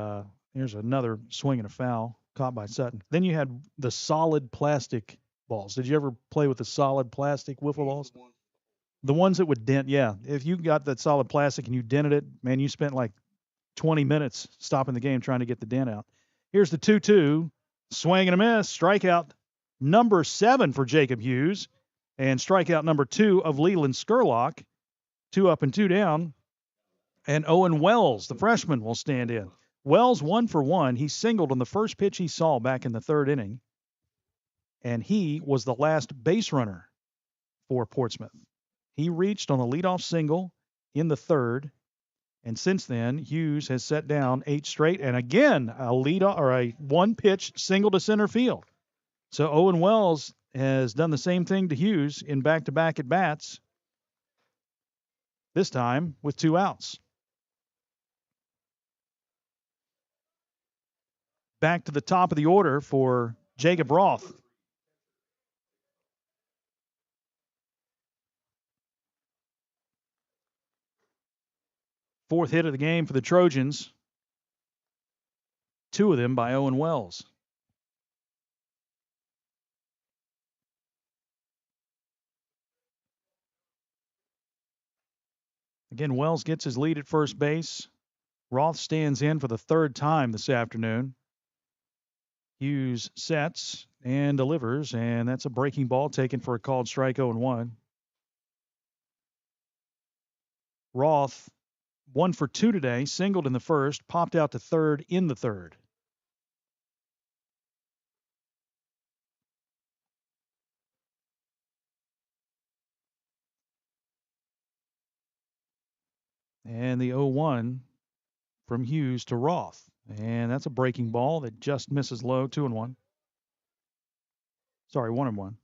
here's another swing and a foul caught by Sutton. Then you had the solid plastic balls. Did you ever play with the solid plastic wiffle balls? The ones that would dent, yeah. If you got that solid plastic and you dented it, man, you spent like 20 minutes stopping the game trying to get the dent out. Here's the 2-2, swing and a miss, strikeout number 7 for Jacob Hughes. And strikeout number 2 of Leland Skurlock. 2 up and 2 down. And Owen Wells, the freshman, will stand in. Wells 1 for 1. He singled on the first pitch he saw back in the third inning. And he was the last base runner for Portsmouth. He reached on a leadoff single in the third. And since then, Hughes has set down 8 straight. And again, a one-pitch single to center field. So Owen Wells has done the same thing to Hughes in back-to-back at-bats. This time with 2 outs. Back to the top of the order for Jacob Roth. Fourth hit of the game for the Trojans. 2 of them by Owen Wells. Again, Wells gets his lead at first base. Roth stands in for the third time this afternoon. Hughes sets and delivers, and that's a breaking ball taken for a called strike 0-1. Roth 1 for 2 today, singled in the first, popped out to third in the third. And the 0-1 from Hughes to Roth. And that's a breaking ball that just misses low, 2-1. Sorry, 1-1.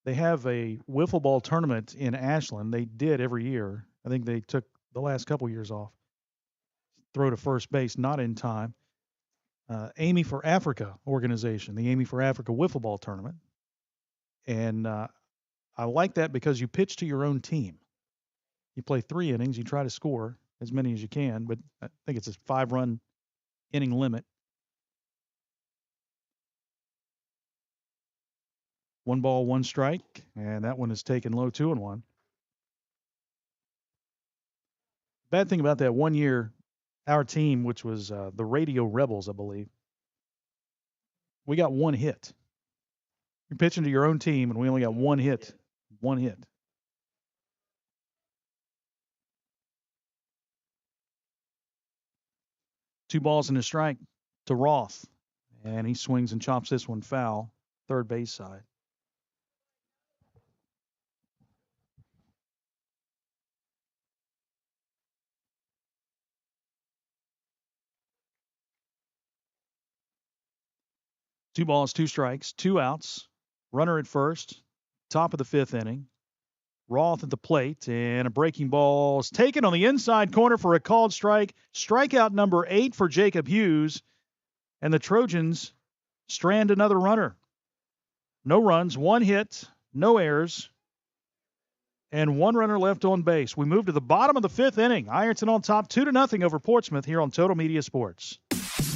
They have a wiffle ball tournament in Ashland. They did every year. I think they took the last couple years off. Throw to first base, not in time. Amy for Africa organization, the Amy for Africa wiffle ball tournament. And I like that because you pitch to your own team. You play 3 innings. You try to score as many as you can, but I think it's a 5-run inning limit. 1 ball, 1 strike, and that one is taken low, 2-1. Bad thing about that one year, our team, which was the Radio Rebels, I believe, we got 1 hit. You're pitching to your own team, and we only got 1 hit. 1 hit. Two balls and a strike to Roth. And he swings and chops this one foul, third base side. Two balls, 2 strikes, 2 outs. Runner at first, top of the 5th inning. Roth at the plate, and a breaking ball is taken on the inside corner for a called strike. Strikeout number 8 for Jacob Hughes. And the Trojans strand another runner. No runs, 1 hit, no errors, and 1 runner left on base. We move to the bottom of the 5th inning. Ironton on top 2-0 over Portsmouth here on Total Media Sports.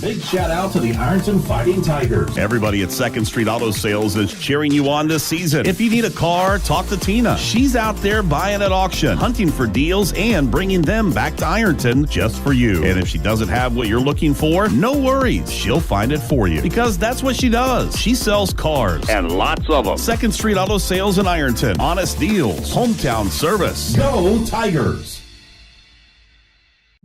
Big shout out to the Ironton Fighting Tigers. Everybody at 2nd Street Auto Sales is cheering you on this season. If you need a car, talk to Tina. She's out there buying at auction, hunting for deals, and bringing them back to Ironton just for you. And if she doesn't have what you're looking for, no worries. She'll find it for you because that's what she does. She sells cars. And lots of them. 2nd Street Auto Sales in Ironton. Honest deals. Hometown service. Go Tigers!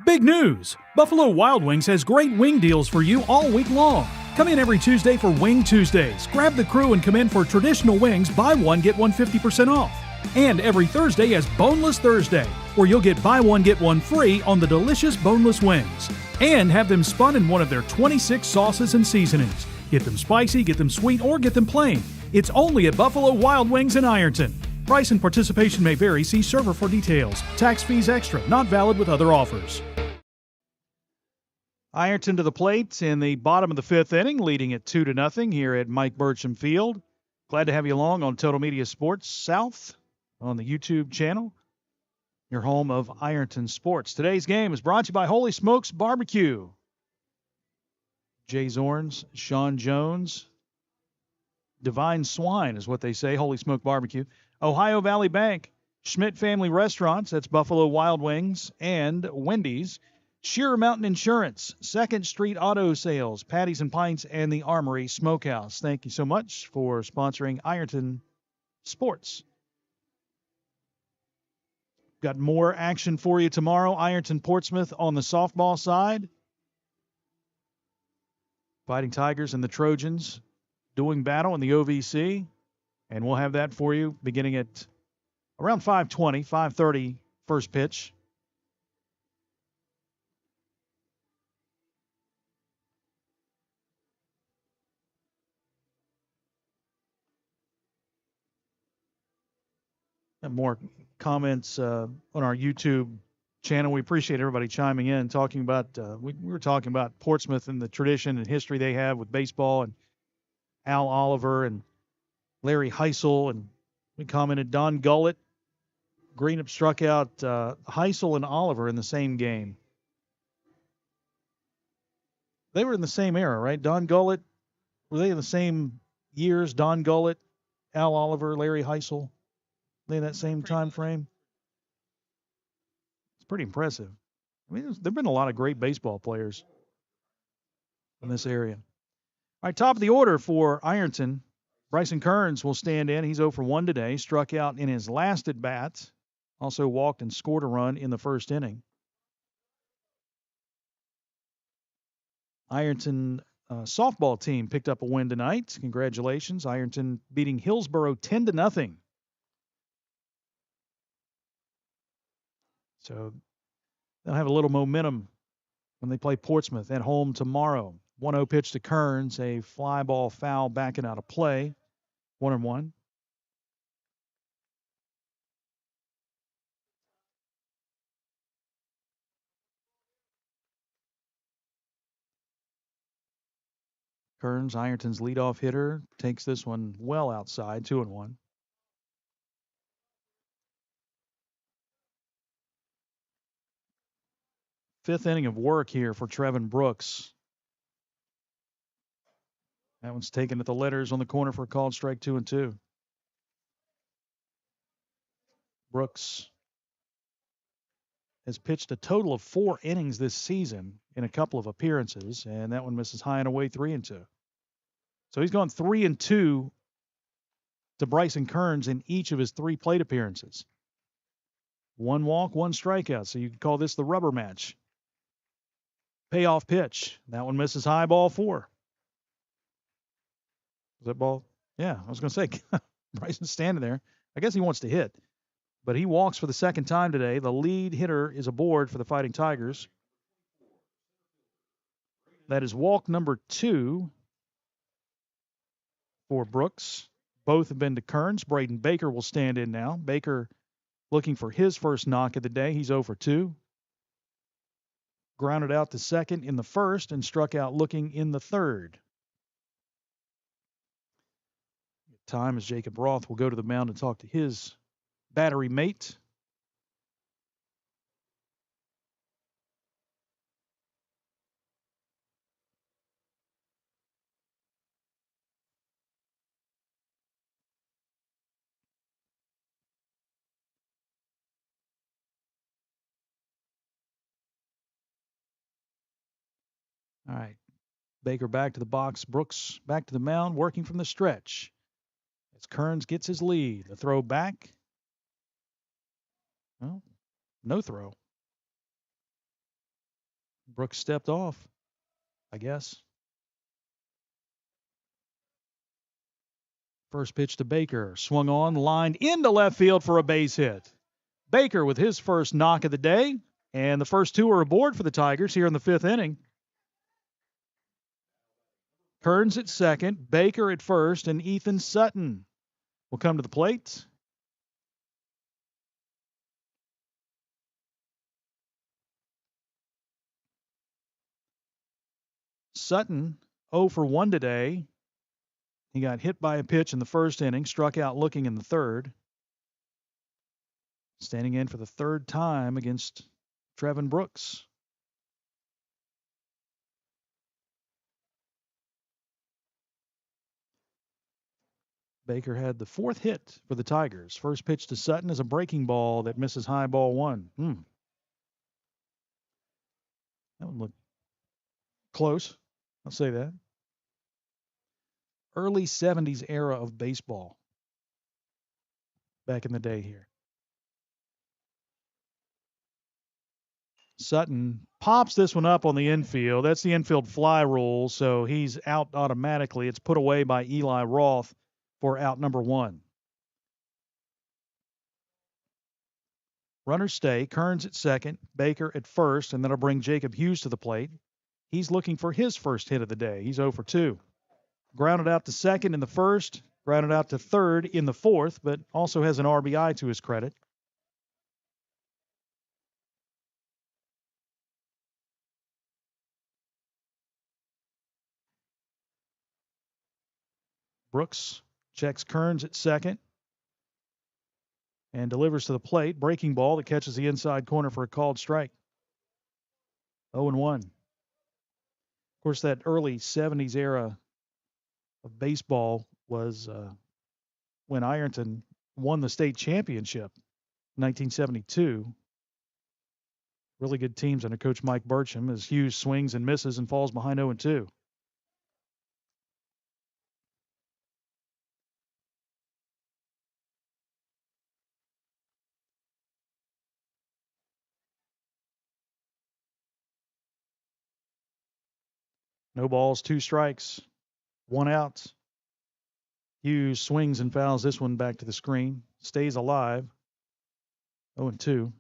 Big news! Buffalo Wild Wings has great wing deals for you all week long. Come in every Tuesday for Wing Tuesdays. Grab the crew and come in for traditional wings, buy one, get one 50% off. And every Thursday is Boneless Thursday, where you'll get buy one, get one free on the delicious boneless wings. And have them spun in one of their 26 sauces and seasonings. Get them spicy, get them sweet, or get them plain. It's only at Buffalo Wild Wings in Ironton. Price and participation may vary. See server for details. Tax fees extra. Not valid with other offers. Ironton to the plate in the bottom of the 5th inning, leading it 2-0 here at Mike Burcham Field. Glad to have you along on Total Media Sports South on the YouTube channel, your home of Ironton Sports. Today's game is brought to you by Holy Smokes Barbecue. Jay Zorns, Sean Jones, Divine Swine is what they say, Holy Smoke Barbecue. Ohio Valley Bank, Schmidt Family Restaurants, that's Buffalo Wild Wings, and Wendy's. Sheer Mountain Insurance, 2nd Street Auto Sales, Patties and Pints, and the Armory Smokehouse. Thank you so much for sponsoring Ironton Sports. Got more action for you tomorrow. Ironton Portsmouth on the softball side. Fighting Tigers and the Trojans doing battle in the OVC. And we'll have that for you beginning at around 5:20, 5:30 first pitch. Have more comments on our YouTube channel. We appreciate everybody chiming in, talking about, we were talking about Portsmouth and the tradition and history they have with baseball, and Al Oliver and Larry Heisel, and we commented Don Gullett. Greenup struck out Heisel and Oliver in the same game. They were in the same era, right? Don Gullett, were they in the same years? Don Gullett, Al Oliver, Larry Heisel, they in that same time frame? It's pretty impressive. I mean, there've been a lot of great baseball players in this area. All right, top of the order for Ironton. Bryson Kearns will stand in. He's 0 for 1 today. Struck out in his last at bat. Also walked and scored a run in the first inning. Ironton softball team picked up a win tonight. Congratulations. Ironton beating Hillsborough 10-0. So they'll have a little momentum when they play Portsmouth at home tomorrow. 1-0 pitch to Kearns, a fly ball foul backing out of play. 1-1. Kearns, Ironton's leadoff hitter, takes this one well outside, 2-1. Fifth inning of work here for Trevin Brooks. That one's taken at the letters on the corner for a called strike, 2-2. Brooks has pitched a total of 4 innings this season in a couple of appearances, and that one misses high and away, 3-2. So he's gone 3-2 to Bryson Kearns in each of his 3 plate appearances. 1 walk, 1 strikeout. So you could call this the rubber match. Payoff pitch. That one misses high, ball 4. Is that ball? Yeah, I was going to say, Bryson's standing there. I guess he wants to hit. But he walks for the second time today. The lead hitter is aboard for the Fighting Tigers. That is walk number 2 for Brooks. Both have been to Kearns. Braden Baker will stand in now. Baker looking for his first knock of the day. He's 0 for 2. Grounded out to second in the first and struck out looking in the third. Time as Jacob Roth will go to the mound and talk to his battery mate. All right. Baker back to the box. Brooks back to the mound, working from the stretch. As Kearns gets his lead. The throw back. Well, no throw. Brooks stepped off, I guess. First pitch to Baker. Swung on, lined into left field for a base hit. Baker with his first knock of the day. And the first 2 are aboard for the Tigers here in the 5th inning. Kearns at second, Baker at first, and Ethan Sutton will come to the plate. Sutton 0 for 1 today. He got hit by a pitch in the first inning, struck out looking in the third. Standing in for the 3rd time against Trevin Brooks. Baker had the 4th hit for the Tigers. First pitch to Sutton is a breaking ball that misses high, ball 1. That one looked close. I'll say that. Early 70s era of baseball back in the day here. Sutton pops this one up on the infield. That's the infield fly rule, so he's out automatically. It's put away by Eli Roth for out number 1. Runners stay. Kearns at second, Baker at first, and that'll bring Jacob Hughes to the plate. He's looking for his first hit of the day. He's 0 for 2. Grounded out to second in the first, grounded out to third in the fourth, but also has an RBI to his credit. Brooks checks Kearns at second and delivers to the plate. Breaking ball that catches the inside corner for a called strike. 0-1. Of course, that early 70s era of baseball was when Ironton won the state championship in 1972. Really good teams under Coach Mike Burcham as Hughes swings and misses and falls behind 0-2. No balls, 2 strikes, 1 out. Hughes swings and fouls this one back to the screen. Stays alive. 0-2.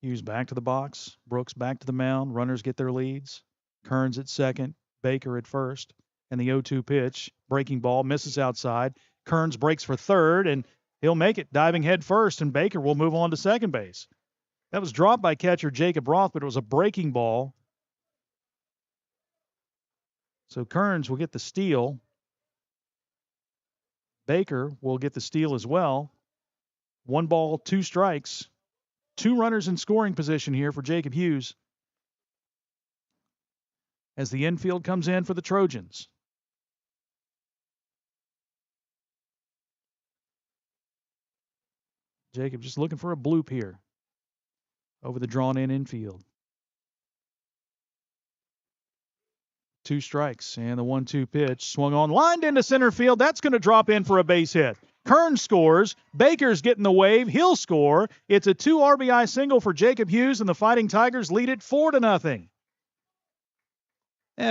Hughes back to the box. Brooks back to the mound. Runners get their leads. Kearns at second. Baker at first. And the 0-2 pitch. Breaking ball. Misses outside. Kearns breaks for third, and he'll make it diving head first, and Baker will move on to second base. That was dropped by catcher Jacob Roth, but it was a breaking ball. So Kearns will get the steal. Baker will get the steal as well. 1 ball, 2 strikes. 2 runners in scoring position here for Jacob Hughes as the infield comes in for the Trojans. Jacob just looking for a bloop here over the drawn-in infield. 2 strikes, and the 1-2 pitch swung on, lined into center field. That's going to drop in for a base hit. Kearns scores. Baker's getting the wave. He'll score. It's a 2 RBI single for Jacob Hughes, and the Fighting Tigers lead it 4-0.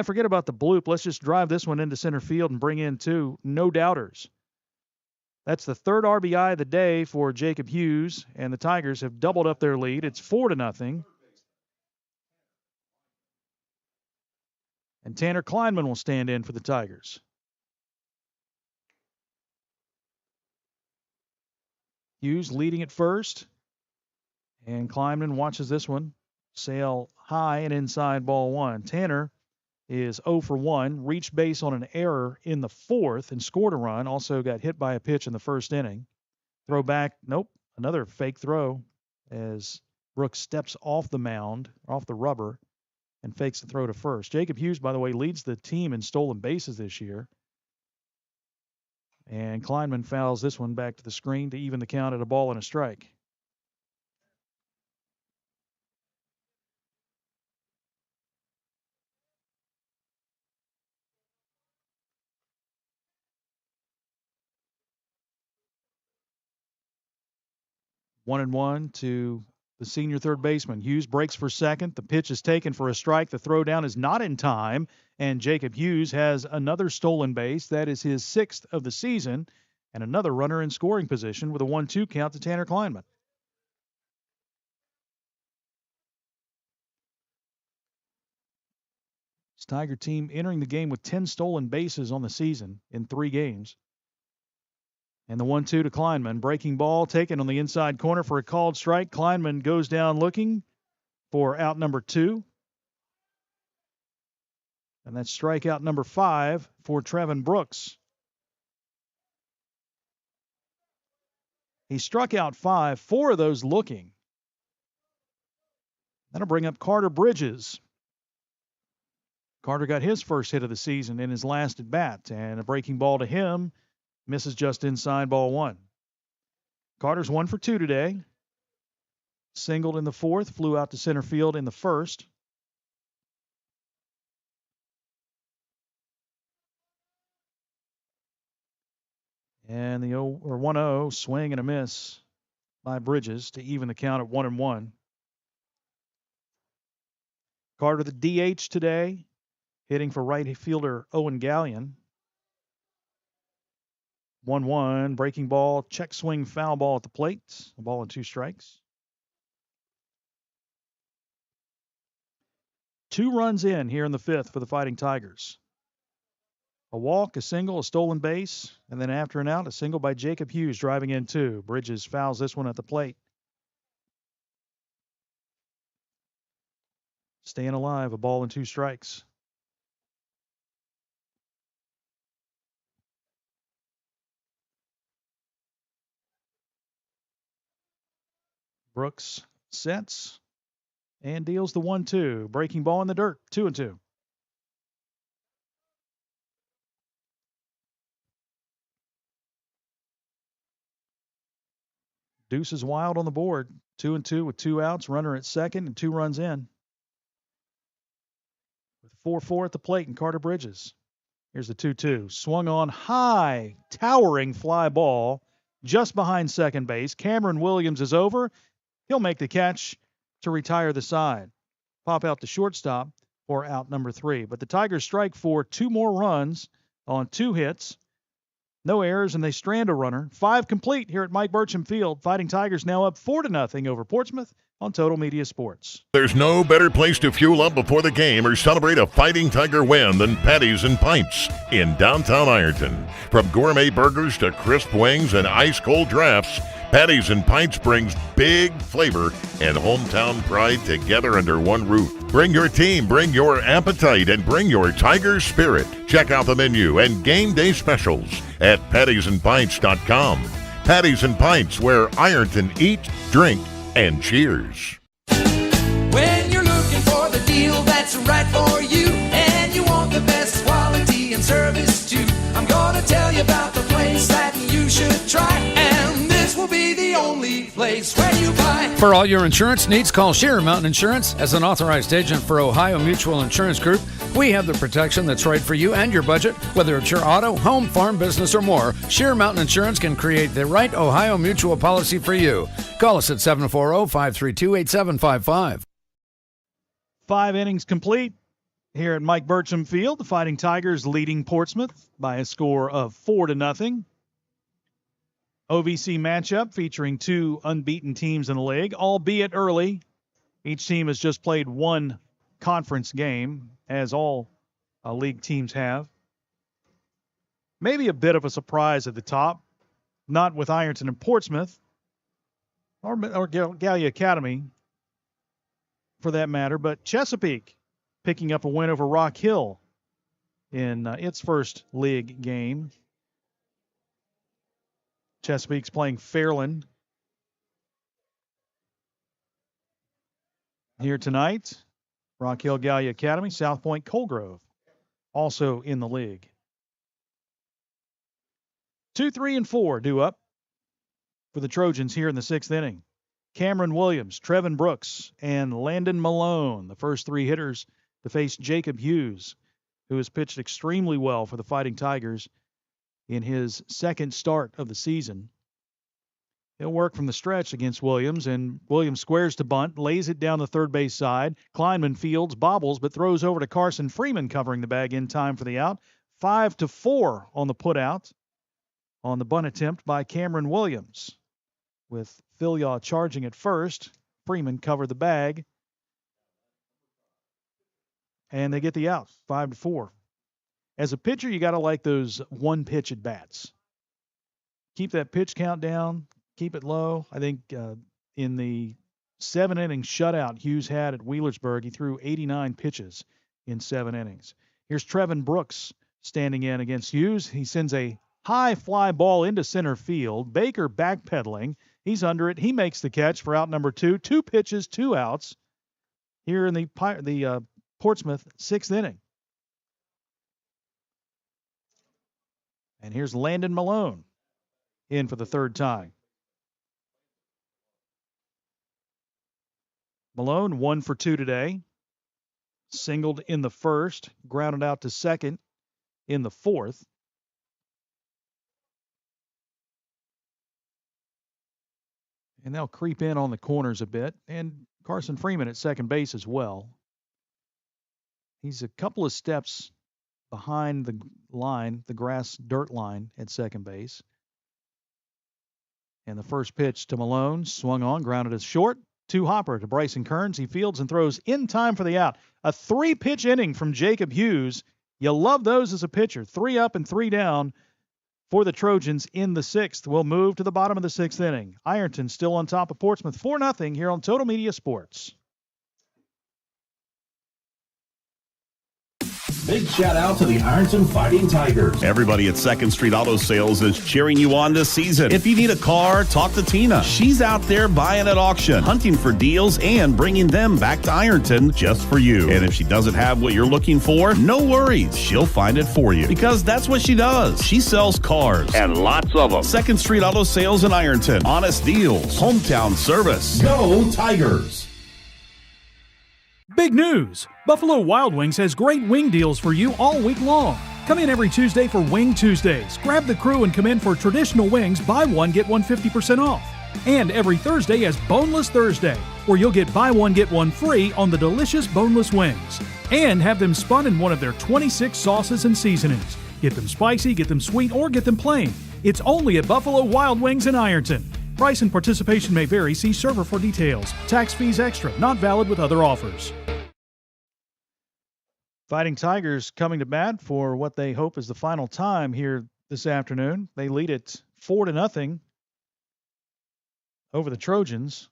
Forget about the bloop. Let's just drive this one into center field and bring in 2 no-doubters. That's the 3rd RBI of the day for Jacob Hughes, and the Tigers have doubled up their lead. It's 4-0. And Tanner Kleinman will stand in for the Tigers. Hughes leading at first, and Kleinman watches this one sail high and inside ball 1. Tanner is 0 for 1, reached base on an error in the 4th and scored a run. Also got hit by a pitch in the 1st inning. Throw back, nope, another fake throw as Brooks steps off the mound, off the rubber, and fakes the throw to first. Jacob Hughes, by the way, leads the team in stolen bases this year. And Kleinman fouls this one back to the screen to even the count at a ball and a strike. One and one to the senior third baseman. Hughes breaks for second. The pitch is taken for a strike. The throw down is not in time, and Jacob Hughes has another stolen base. That is his 6th of the season, and another runner in scoring position with a 1-2 count to Tanner Kleinman. This Tiger team entering the game with 10 stolen bases on the season in 3 games. And the 1-2 to Kleinman. Breaking ball taken on the inside corner for a called strike. Kleinman goes down looking for out number 2. And that's strikeout number 5 for Trevin Brooks. He struck out 5, 4 of those looking. That'll bring up Carter Bridges. Carter got his first hit of the season in his last at bat, and a breaking ball to him. Misses just inside ball 1. Carter's 1 for 2 today. Singled in the 4th, flew out to center field in the 1st. And the 1-0 swing and a miss by Bridges to even the count at 1-1. Carter, the DH today, hitting for right fielder Owen Gallion. 1-1, breaking ball, check swing, foul ball at the plate. A ball and 2 strikes. 2 runs in here in the 5th for the Fighting Tigers. A walk, a single, a stolen base, and then after and out, a single by Jacob Hughes driving in 2. Bridges fouls this one at the plate. Staying alive, a ball and 2 strikes. Brooks sets and deals the 1-2. Breaking ball in the dirt, 2-2. Deuce is wild on the board. 2-2 with 2 outs, runner at second, and 2 runs in. With 4-4 at the plate and Carter Bridges. Here's the 2-2. Swung on high, towering fly ball just behind second base. Cameron Williams is over. He'll make the catch to retire the side. Pop out to shortstop for out number 3. But the Tigers strike for 2 more runs on 2 hits. No errors, and they strand a runner. 5 complete here at Mike Burcham Field. Fighting Tigers now up 4-0 over Portsmouth on Total Media Sports. There's no better place to fuel up before the game or celebrate a Fighting Tiger win than Patties and Pints in downtown Ironton. From gourmet burgers to crisp wings and ice-cold drafts, Patties and Pints brings big flavor and hometown pride together under one roof. Bring your team, bring your appetite, and bring your Tiger spirit. Check out the menu and game day specials at pattiesandpints.com. Patties and Pints, where Ironton eats, drink, and cheers. When you're looking for the deal that's right for you, and you want the best quality and service too, I'm gonna tell you about the place that you should try, and this will be the only place where you buy. For all your insurance needs, call Sheer Mountain Insurance. As an authorized agent for Ohio Mutual Insurance Group, we have the protection that's right for you and your budget. Whether it's your auto, home, farm, business, or more, Sheer Mountain Insurance can create the right Ohio Mutual policy for you. Call us at 740-532-8755. 5 innings complete here at Mike Burcham Field. The Fighting Tigers leading Portsmouth by a score of 4-0. OVC matchup featuring 2 unbeaten teams in the league, albeit early. Each team has just played 1 conference game, as all league teams have. Maybe a bit of a surprise at the top, not with Ironton and Portsmouth, or Gallia Academy for that matter, but Chesapeake picking up a win over Rock Hill in its first league game. Chesapeake's playing Fairland here tonight. Rock Hill Gallia Academy, South Point Coalgrove, also in the league. 2, 3, and 4 due up for the Trojans here in the 6th inning. Cameron Williams, Trevin Brooks, and Landon Malone, the first 3 hitters to face Jacob Hughes, who has pitched extremely well for the Fighting Tigers in his second start of the season. He'll work from the stretch against Williams, and Williams squares to bunt, lays it down the third base side. Kleinman fields, bobbles, but throws over to Carson Freeman, covering the bag in time for the out. 5-4 on the putout on the bunt attempt by Cameron Williams. With Philyaw charging at first, Freeman covered the bag, and they get the out, 5-4. As a pitcher, you got to like those one-pitch at-bats. Keep that pitch count down, keep it low. I think in the 7-inning shutout Hughes had at Wheelersburg, he threw 89 pitches in 7 innings. Here's Trevin Brooks standing in against Hughes. He sends a high fly ball into center field. Baker backpedaling. He's under it. He makes the catch for out number 2. 2 pitches, 2 outs here in the Portsmouth 6th inning. And here's Landon Malone in for the 3rd time. Malone 1 for 2 today. Singled in the 1st, grounded out to 2nd in the 4th. and they'll creep in on the corners a bit. And Carson Freeman at second base as well. He's a couple of steps behind the line, the grass dirt line at second base. And the first pitch to Malone, swung on, grounded as short. 2-hopper to Bryson Kearns. He fields and throws in time for the out. A 3-pitch inning from Jacob Hughes. You love those as a pitcher. 3 up and 3 down for the Trojans in the 6th. We'll move to the bottom of the 6th inning. Ironton still on top of Portsmouth 4-0 here on Total Media Sports. Big shout out to the Ironton Fighting Tigers. Everybody at 2nd Street Auto Sales is cheering you on this season. If you need a car, talk to Tina. She's out there buying at auction, hunting for deals, and bringing them back to Ironton just for you. And if she doesn't have what you're looking for, no worries. She'll find it for you because that's what she does. She sells cars and lots of them. 2nd Street Auto Sales in Ironton. Honest deals. Hometown service. Go Tigers! Big news! Buffalo Wild Wings has great wing deals for you all week long. Come in every Tuesday for Wing Tuesdays. Grab the crew and come in for traditional wings, buy one, get one 50% off. And every Thursday is Boneless Thursday, where you'll get buy one, get one free on the delicious boneless wings. And have them spun in one of their 26 sauces and seasonings. Get them spicy, get them sweet, or get them plain. It's only at Buffalo Wild Wings in Ironton. Price and participation may vary. See server for details. Tax fees extra. Not valid with other offers. Fighting Tigers coming to bat for what they hope is the final time here this afternoon. They lead it 4-0 over the Trojans.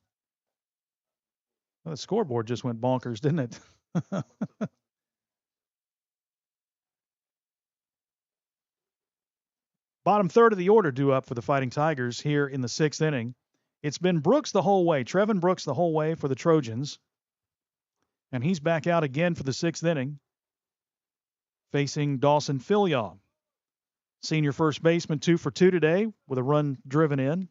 Well, the scoreboard just went bonkers, didn't it? Bottom third of the order due up for the Fighting Tigers here in the 6th inning. It's been Brooks the whole way, Trevin Brooks the whole way for the Trojans. And he's back out again for the 6th inning, facing Dawson Filyaw. Senior first baseman, 2 for 2 today with a run driven in.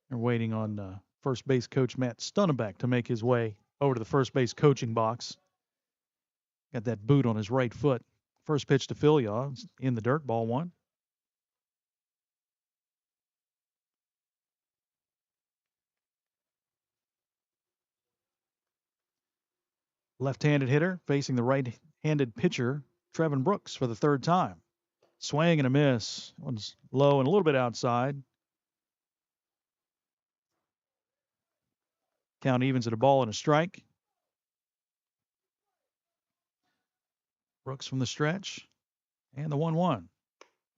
They're waiting on first base coach Matt Stunnebeck to make his way over to the first base coaching box. Got that boot on his right foot. First pitch to Filyaw in the dirt, ball 1. Left-handed hitter facing the right-handed pitcher, Trevin Brooks, for the 3rd time. Swing and a miss. One's low and a little bit outside. Count evens at a ball and a strike. Brooks from the stretch. And the 1-1.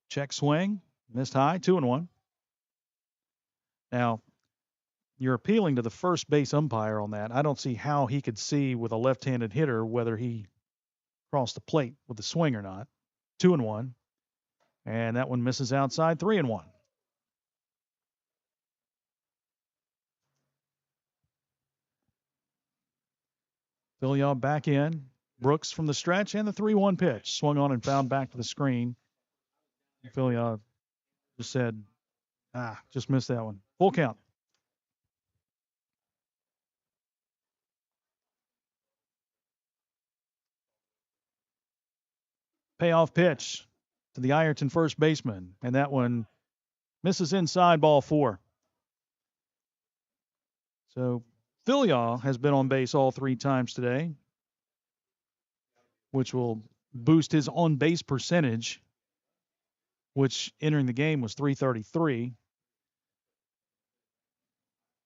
Check swing. Missed high. 2-1. Now, you're appealing to the first base umpire on that. I don't see how he could see with a left-handed hitter whether he crossed the plate with the swing or not. 2-1. And that one misses outside. 3-1. Filyaw back in. Brooks from the stretch and the 3-1 pitch. Swung on and found back to the screen. Filyaw just said, just missed that one. Full count. Payoff pitch to the Ironton first baseman. And that one misses inside, ball 4. So Filyaw has been on base all 3 times today, which will boost his on-base percentage, which entering the game was .333.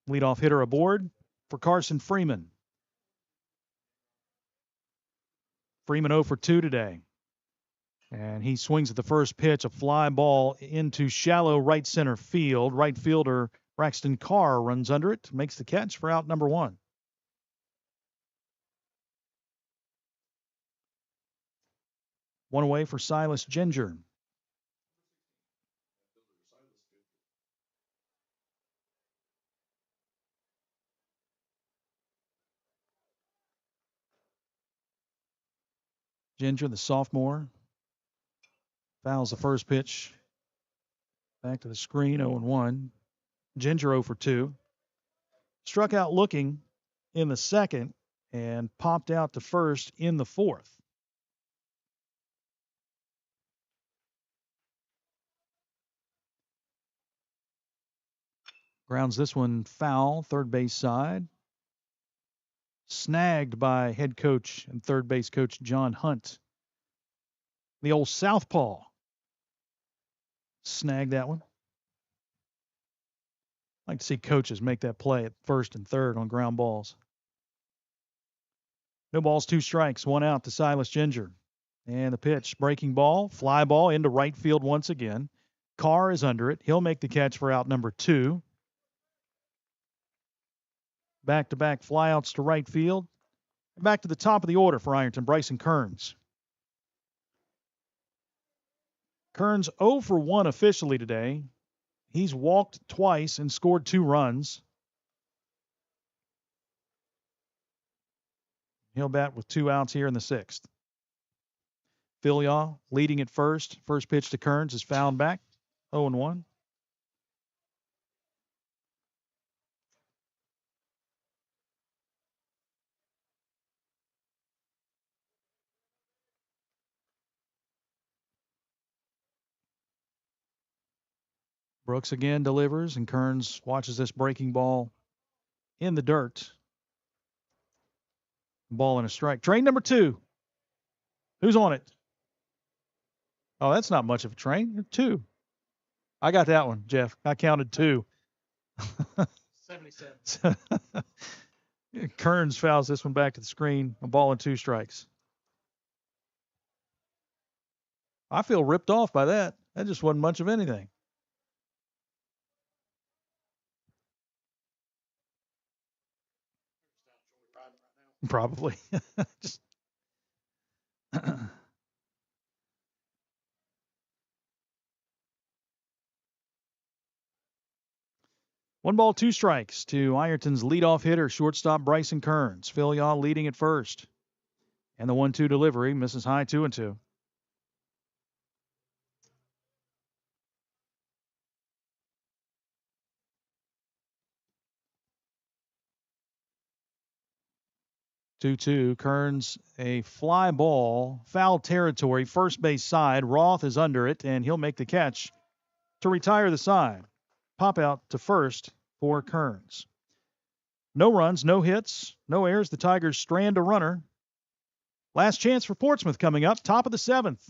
Leadoff hitter aboard for Carson Freeman. Freeman 0 for 2 today. And he swings at the first pitch, a fly ball into shallow right center field. Right fielder Braxton Carr runs under it, makes the catch for out number 1. One away for Silas Ginger. Ginger, the sophomore, fouls the first pitch. Back to the screen, 0-1. Ginger 0 for 2. Struck out looking in the second, and popped out to first in the fourth. Grounds this one foul, third base side. Snagged by head coach and third base coach John Hunt. The old southpaw snagged that one. I like to see coaches make that play at first and third on ground balls. No balls, 2 strikes, 1 out to Silas Ginger. And the pitch, breaking ball, fly ball into right field once again. Carr is under it. He'll make the catch for out number 2. Back-to-back flyouts to right field. Back to the top of the order for Ironton, Bryson Kearns. Kearns 0 for 1 officially today. He's walked twice and scored 2 runs. He'll bat with 2 outs here in the 6th. Philyaw leading at first. First pitch to Kearns is fouled back. 0-1. Brooks again delivers, and Kearns watches this breaking ball in the dirt. Ball and a strike. Train number 2. Who's on it? Oh, that's not much of a train. 2. I got that one, Jeff. I counted 2. 77. Kearns fouls this one back to the screen. A ball and 2 strikes. I feel ripped off by that. That just wasn't much of anything. Probably. Just 1 ball, 2 strikes to Ironton's leadoff hitter, shortstop Bryson Kearns. Philyaw leading at first. And the 1-2 delivery misses high, 2-2. Kearns, a fly ball, foul territory, first base side. Roth is under it, and he'll make the catch to retire the side. Pop out to first for Kearns. No runs, no hits, no errors. The Tigers strand a runner. Last chance for Portsmouth coming up, top of the 7th.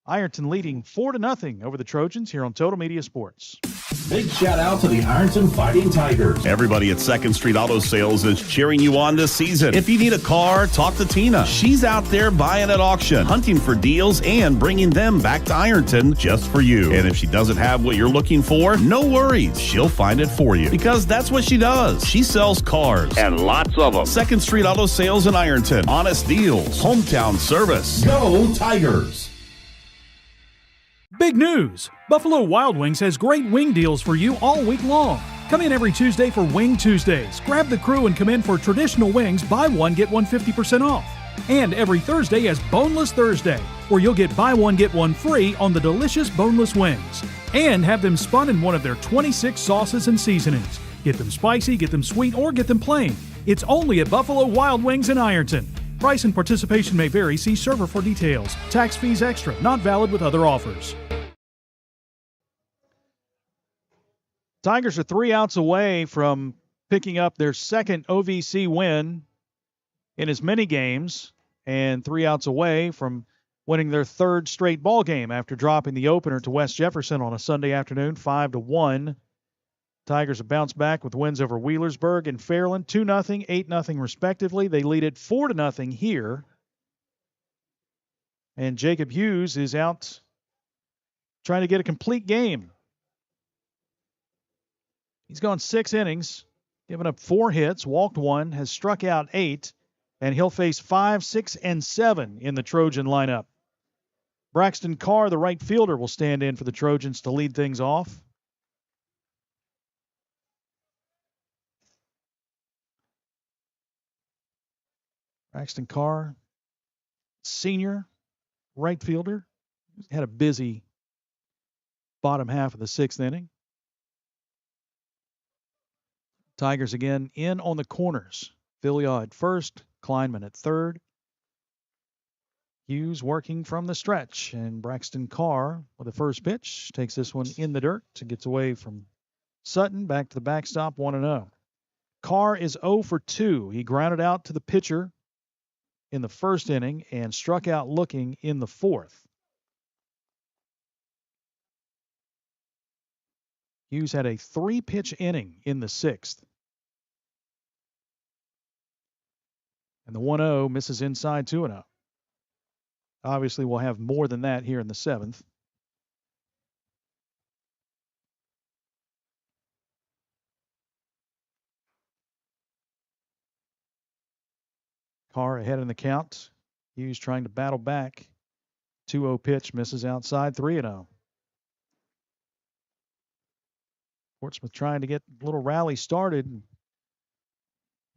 Ironton leading 4-0 over the Trojans here on Total Media Sports. Big shout out to the Ironton Fighting Tigers. Everybody at 2nd Street Auto Sales is cheering you on this season. If you need a car, talk to Tina. She's out there buying at auction, hunting for deals, and bringing them back to Ironton just for you. And if she doesn't have what you're looking for, no worries. She'll find it for you because that's what she does. She sells cars. And lots of them. 2nd Street Auto Sales in Ironton. Honest deals. Hometown service. Go Tigers! Big news! Buffalo Wild Wings has great wing deals for you all week long. Come in every Tuesday for Wing Tuesdays. Grab the crew and come in for traditional wings, buy one, get one 50% off. And every Thursday is Boneless Thursday, where you'll get buy one, get one free on the delicious boneless wings. And have them spun in one of their 26 sauces and seasonings. Get them spicy, get them sweet, or get them plain. It's only at Buffalo Wild Wings in Ironton. Price and participation may vary. See server for details. Tax fees extra. Not valid with other offers. Tigers are 3 outs away from picking up their second OVC win in as many games, and 3 outs away from winning their 3rd straight ball game after dropping the opener to West Jefferson on a Sunday afternoon, 5-1. Tigers have bounced back with wins over Wheelersburg and Fairland, 2-0, 8-0 respectively. They lead it 4-0 here. And Jacob Hughes is out trying to get a complete game. He's gone 6 innings, given up 4 hits, walked 1, has struck out 8, and he'll face 5, 6, and 7 in the Trojan lineup. Braxton Carr, the right fielder, will stand in for the Trojans to lead things off. Braxton Carr, senior right fielder, had a busy bottom half of the 6th inning. Tigers again in on the corners. Philyaw at first, Kleinman at third. Hughes working from the stretch, and Braxton Carr with the first pitch takes this one in the dirt and gets away from Sutton, back to the backstop, 1-0. Carr is 0 for 2. He grounded out to the pitcher in the first inning and struck out looking in the fourth. Hughes had a 3-pitch inning in the sixth. And the 1-0 misses inside 2-0. Obviously, we'll have more than that here in the seventh. Carr ahead in the count. Hughes trying to battle back. 2-0 pitch misses outside, 3-0. Portsmouth trying to get a little rally started and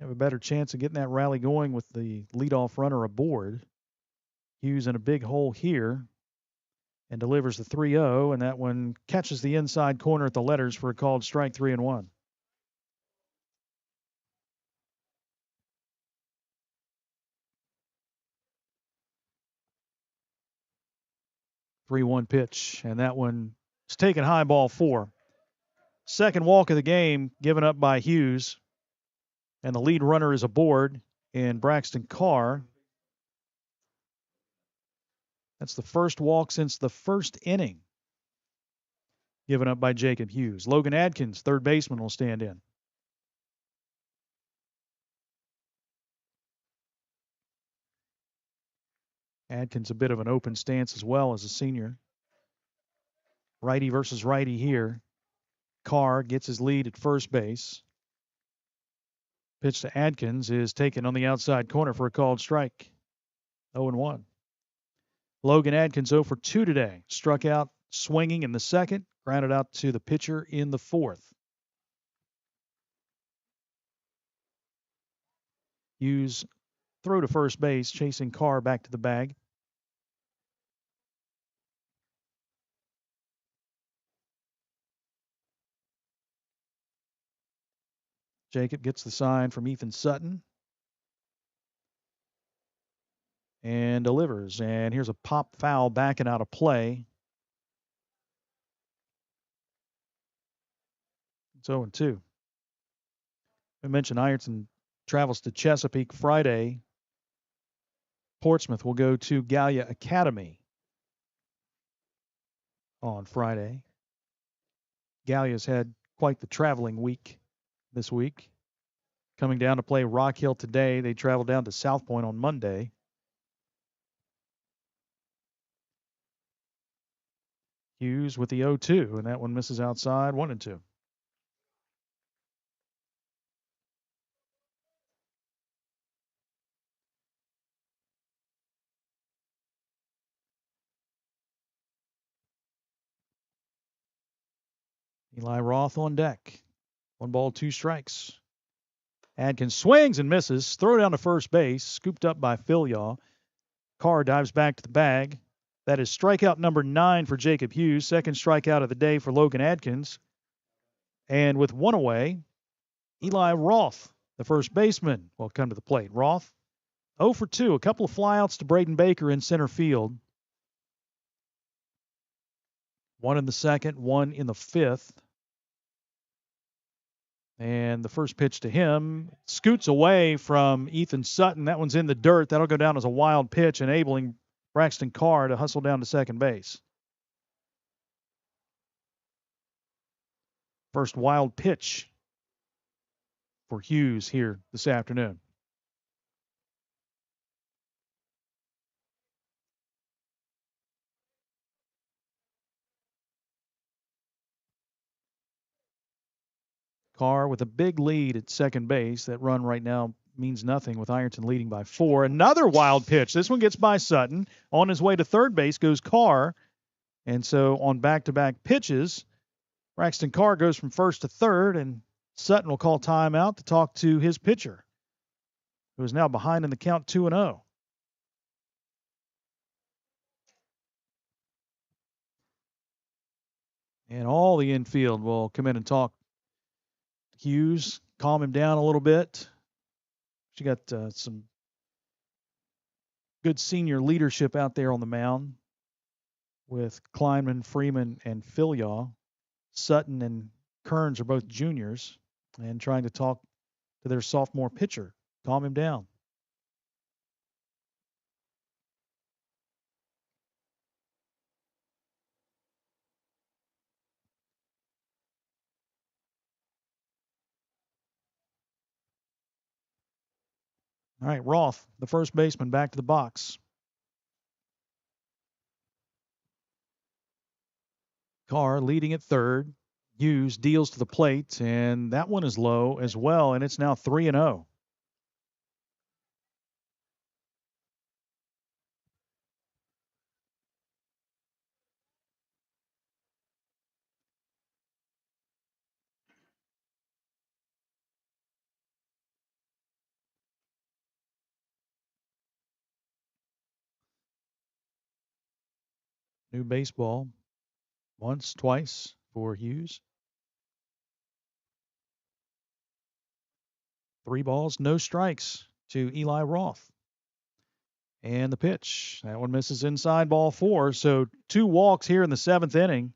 have a better chance of getting that rally going with the leadoff runner aboard. Hughes in a big hole here and delivers the 3-0, and that one catches the inside corner at the letters for a called strike, 3-1. 3-1 pitch, and that one is taken high, ball 4. Second walk of the game given up by Hughes, and the lead runner is aboard in Braxton Carr. That's the first walk since the first inning given up by Jacob Hughes. Logan Adkins, third baseman, will stand in. Adkins a bit of an open stance as well as a senior. Righty versus righty here. Carr gets his lead at first base. Pitch to Adkins is taken on the outside corner for a called strike. 0-1. Logan Adkins 0 for 2 today. Struck out swinging in the second, grounded out to the pitcher in the fourth. Hughes throw to first base, chasing Carr back to the bag. Jacob gets the sign from Ethan Sutton and delivers. And here's a pop foul backing out of play. It's 0-2. I mentioned Ironton travels to Chesapeake Friday. Portsmouth will go to Gallia Academy on Friday. Gallia's had quite the traveling week this week. Coming down to play Rock Hill today. They travel down to South Point on Monday. Hughes with the 0-2, and that one misses outside, 1-2. Eli Roth on deck. 1 ball, 2 strikes. Adkins swings and misses. Throw down to first base. Scooped up by Philyaw. Carr dives back to the bag. That is strikeout number 9 for Jacob Hughes. Second strikeout of the day for Logan Adkins. And with 1 away, Eli Roth, the first baseman, will come to the plate. Roth, 0 for 2. A couple of flyouts to Braden Baker in center field. 1 in the second, 1 in the fifth. And the first pitch to him scoots away from Ethan Sutton. That one's in the dirt. That'll go down as a wild pitch, enabling Braxton Carr to hustle down to second base. First wild pitch for Hughes here this afternoon. Carr with a big lead at second base. That run right now means nothing with Ironton leading by 4. Another wild pitch. This one gets by Sutton. On his way to third base goes Carr. And so on back-to-back pitches, Braxton Carr goes from first to third, and Sutton will call timeout to talk to his pitcher, who is now behind in the count 2-0. And all the infield will come in and talk Hughes, calm him down a little bit. She got some good senior leadership out there on the mound with Kleinman, Freeman, and Philyaw. Sutton and Kearns are both juniors and trying to talk to their sophomore pitcher, calm him down. All right, Roth, the first baseman, back to the box. Carr leading at third. Hughes deals to the plate, and that one is low as well, and it's now 3-0. New baseball. Once, twice for Hughes. 3 balls, no strikes to Eli Roth. And the pitch. That one misses inside, ball 4. So 2 walks here in the 7th inning,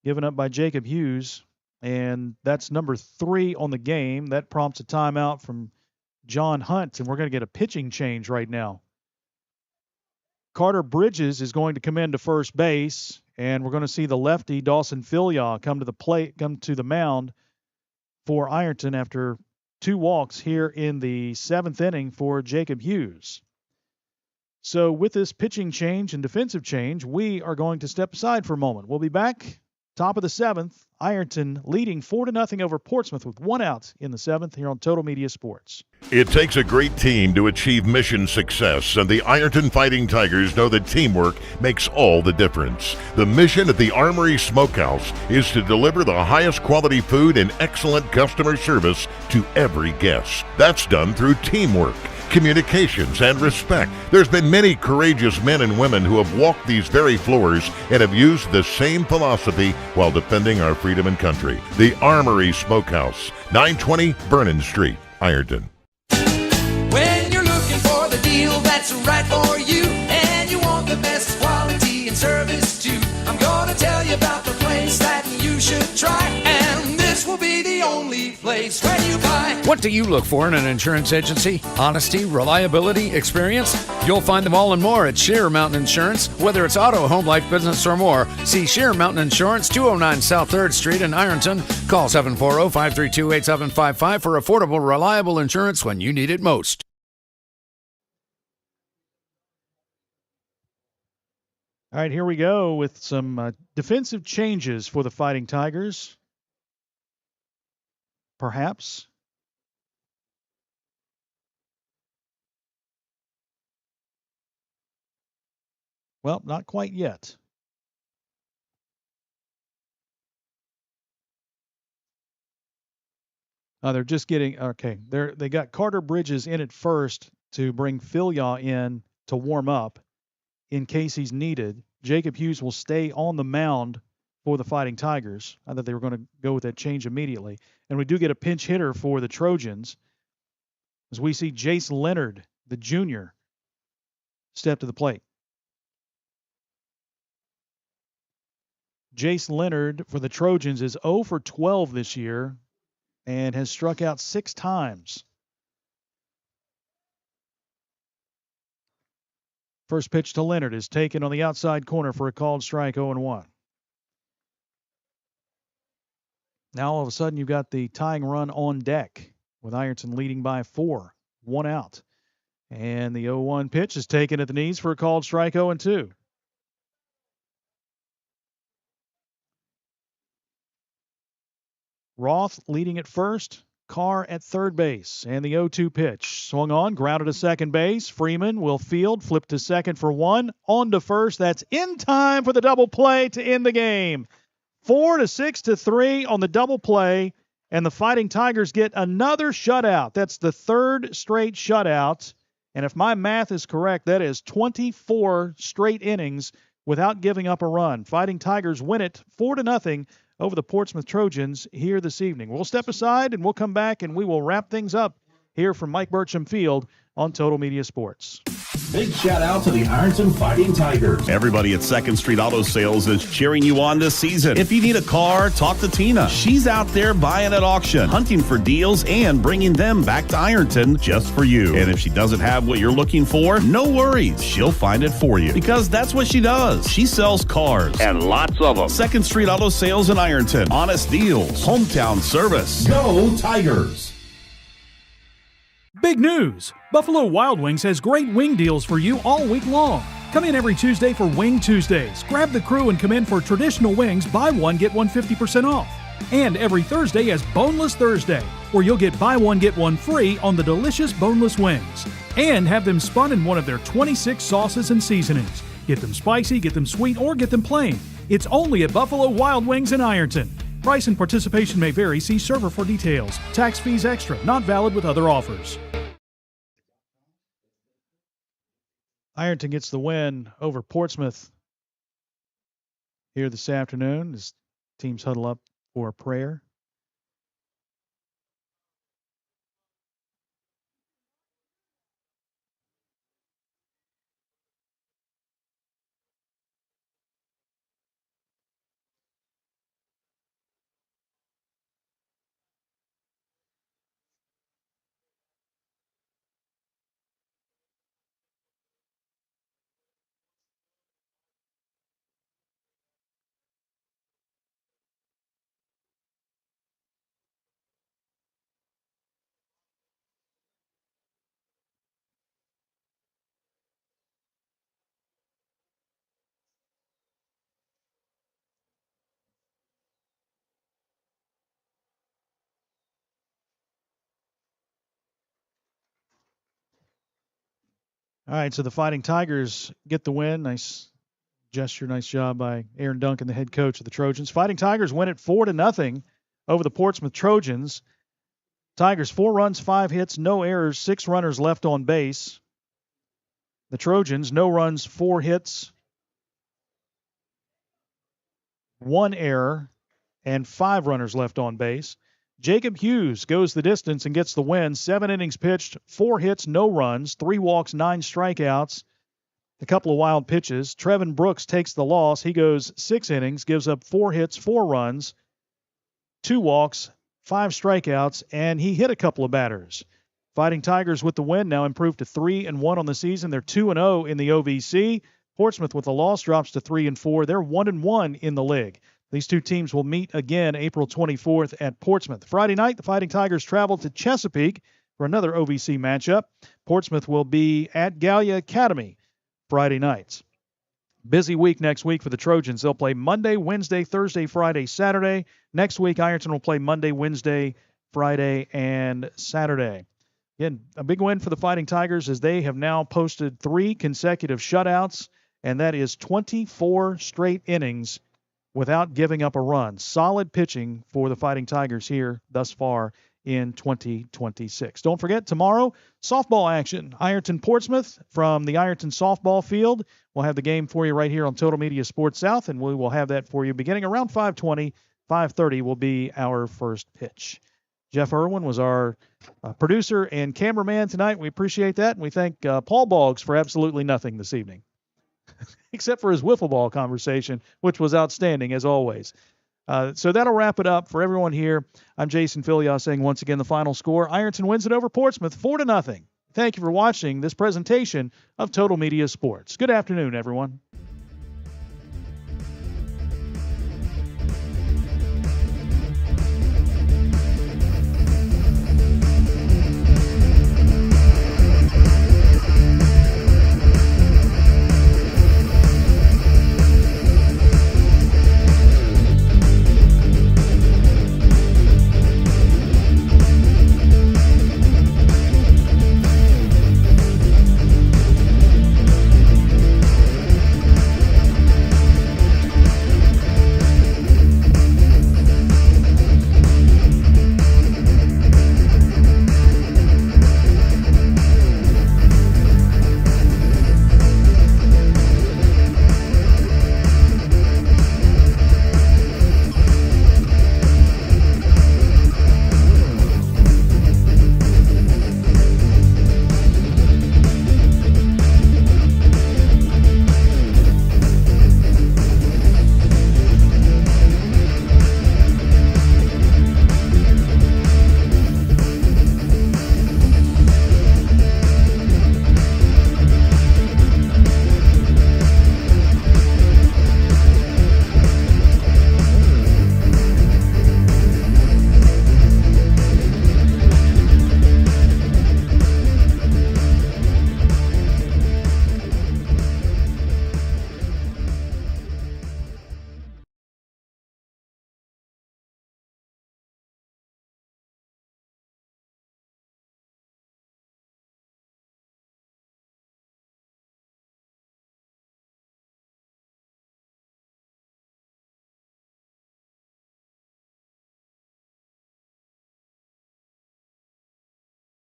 given up by Jacob Hughes. And that's number 3 on the game. That prompts a timeout from John Hunt, and we're going to get a pitching change right now. Carter Bridges is going to come into first base, and we're going to see the lefty Dawson Philyaw come to the mound for Ironton after 2 walks here in the 7th inning for Jacob Hughes. So with this pitching change and defensive change, we are going to step aside for a moment. We'll be back, top of the 7th. Ironton leading 4-0 over Portsmouth with 1 out in the 7th here on Total Media Sports. It takes a great team to achieve mission success, and the Ironton Fighting Tigers know that teamwork makes all the difference. The mission at the Armory Smokehouse is to deliver the highest quality food and excellent customer service to every guest. That's done through teamwork, communications, and respect. There's been many courageous men and women who have walked these very floors and have used the same philosophy while defending our freedom and country. The Armory Smokehouse, 920 Vernon Street, Ironton. When you're looking for the deal that's right for you, and you want the best quality and service too, I'm gonna tell you about the place that you should try, and this will be the only place where you buy. What do you look for in an insurance agency? Honesty, reliability, experience? You'll find them all and more at Sheer Mountain Insurance. Whether it's auto, home, life, business, or more, see Sheer Mountain Insurance, 209 South 3rd Street in Ironton. Call 740-532-8755 for affordable, reliable insurance when you need it most. All right, here we go with some defensive changes for the Fighting Tigers. Perhaps. Well, not quite yet. They're just getting, okay, they got Carter Bridges in at first to bring Philyaw in to warm up in case he's needed. Jacob Hughes will stay on the mound for the Fighting Tigers. I thought they were going to go with that change immediately. And we do get a pinch hitter for the Trojans as we see Jace Leonard, the junior, step to the plate. Jace Leonard for the Trojans is 0 for 12 this year and has struck out 6 times. First pitch to Leonard is taken on the outside corner for a called strike, 0-1. Now all of a sudden you've got the tying run on deck with Ironton leading by 4, 1 out. And the 0-1 pitch is taken at the knees for a called strike, 0-2. Roth leading at first, Carr at third base, and the 0-2 pitch. Swung on, grounded to second base. Freeman will field, flip to second for 1, on to first. That's in time for the double play to end the game. 4-6-3 on the double play, and the Fighting Tigers get another shutout. That's the 3rd straight shutout, and if my math is correct, that is 24 straight innings without giving up a run. Fighting Tigers win it 4-0 over the Portsmouth Trojans here this evening. We'll step aside and we'll come back and we will wrap things up here from Mike Burcham Field on Total Media Sports. Big shout out to the Ironton Fighting Tigers. Everybody at 2nd Street Auto Sales is cheering you on this season. If you need a car, talk to Tina. She's out there buying at auction, hunting for deals, and bringing them back to Ironton just for you. And if she doesn't have what you're looking for, no worries. She'll find it for you because that's what she does. She sells cars. And lots of them. 2nd Street Auto Sales in Ironton. Honest deals. Hometown service. Go Tigers! Big news! Buffalo Wild Wings has great wing deals for you all week long. Come in every Tuesday for Wing Tuesdays. Grab the crew and come in for traditional wings, buy one, get one 50% off. And every Thursday is Boneless Thursday, where you'll get buy one, get one free on the delicious boneless wings. And have them spun in one of their 26 sauces and seasonings. Get them spicy, get them sweet, or get them plain. It's only at Buffalo Wild Wings in Ironton. Price and participation may vary. See server for details. Tax fees extra. Not valid with other offers. Ironton gets the win over Portsmouth here this afternoon as teams huddle up for a prayer. All right, so the Fighting Tigers get the win. Nice gesture, nice job by Aaron Duncan, the head coach of the Trojans. Fighting Tigers win it 4-0 over the Portsmouth Trojans. Tigers 4 runs, 5 hits, no errors, 6 runners left on base. The Trojans, no runs, 4 hits, 1 error, and 5 runners left on base. Jacob Hughes goes the distance and gets the win. 7 innings pitched, 4 hits, no runs, 3 walks, 9 strikeouts, a couple of wild pitches. Trevin Brooks takes the loss. He goes 6 innings, gives up 4 hits, 4 runs, 2 walks, 5 strikeouts, and he hit a couple of batters. Fighting Tigers with the win now improved to 3-1 on the season. They're 2-0 in the OVC. Portsmouth with the loss drops to 3-4. They're 1-1 in the league. These two teams will meet again April 24th at Portsmouth. Friday night, the Fighting Tigers travel to Chesapeake for another OVC matchup. Portsmouth will be at Gallia Academy Friday nights. Busy week next week for the Trojans. They'll play Monday, Wednesday, Thursday, Friday, Saturday. Next week, Ironton will play Monday, Wednesday, Friday, and Saturday. Again, a big win for the Fighting Tigers as they have now posted 3 consecutive shutouts, and that is 24 straight innings without giving up a run. Solid pitching for the Fighting Tigers here thus far in 2026. Don't forget, tomorrow, softball action. Ironton Portsmouth from the Ironton softball field. We'll have the game for you right here on Total Media Sports South, and we will have that for you beginning around 5:20. 5:30 will be our first pitch. Jeff Irwin was our producer and cameraman tonight. We appreciate that, and we thank Paul Boggs for absolutely nothing this evening, except for his wiffle ball conversation, which was outstanding as always. So that'll wrap it up for everyone here. I'm Jason Filias saying once again the final score. Ironton wins it over Portsmouth 4-0. Thank you for watching this presentation of Total Media Sports. Good afternoon, everyone.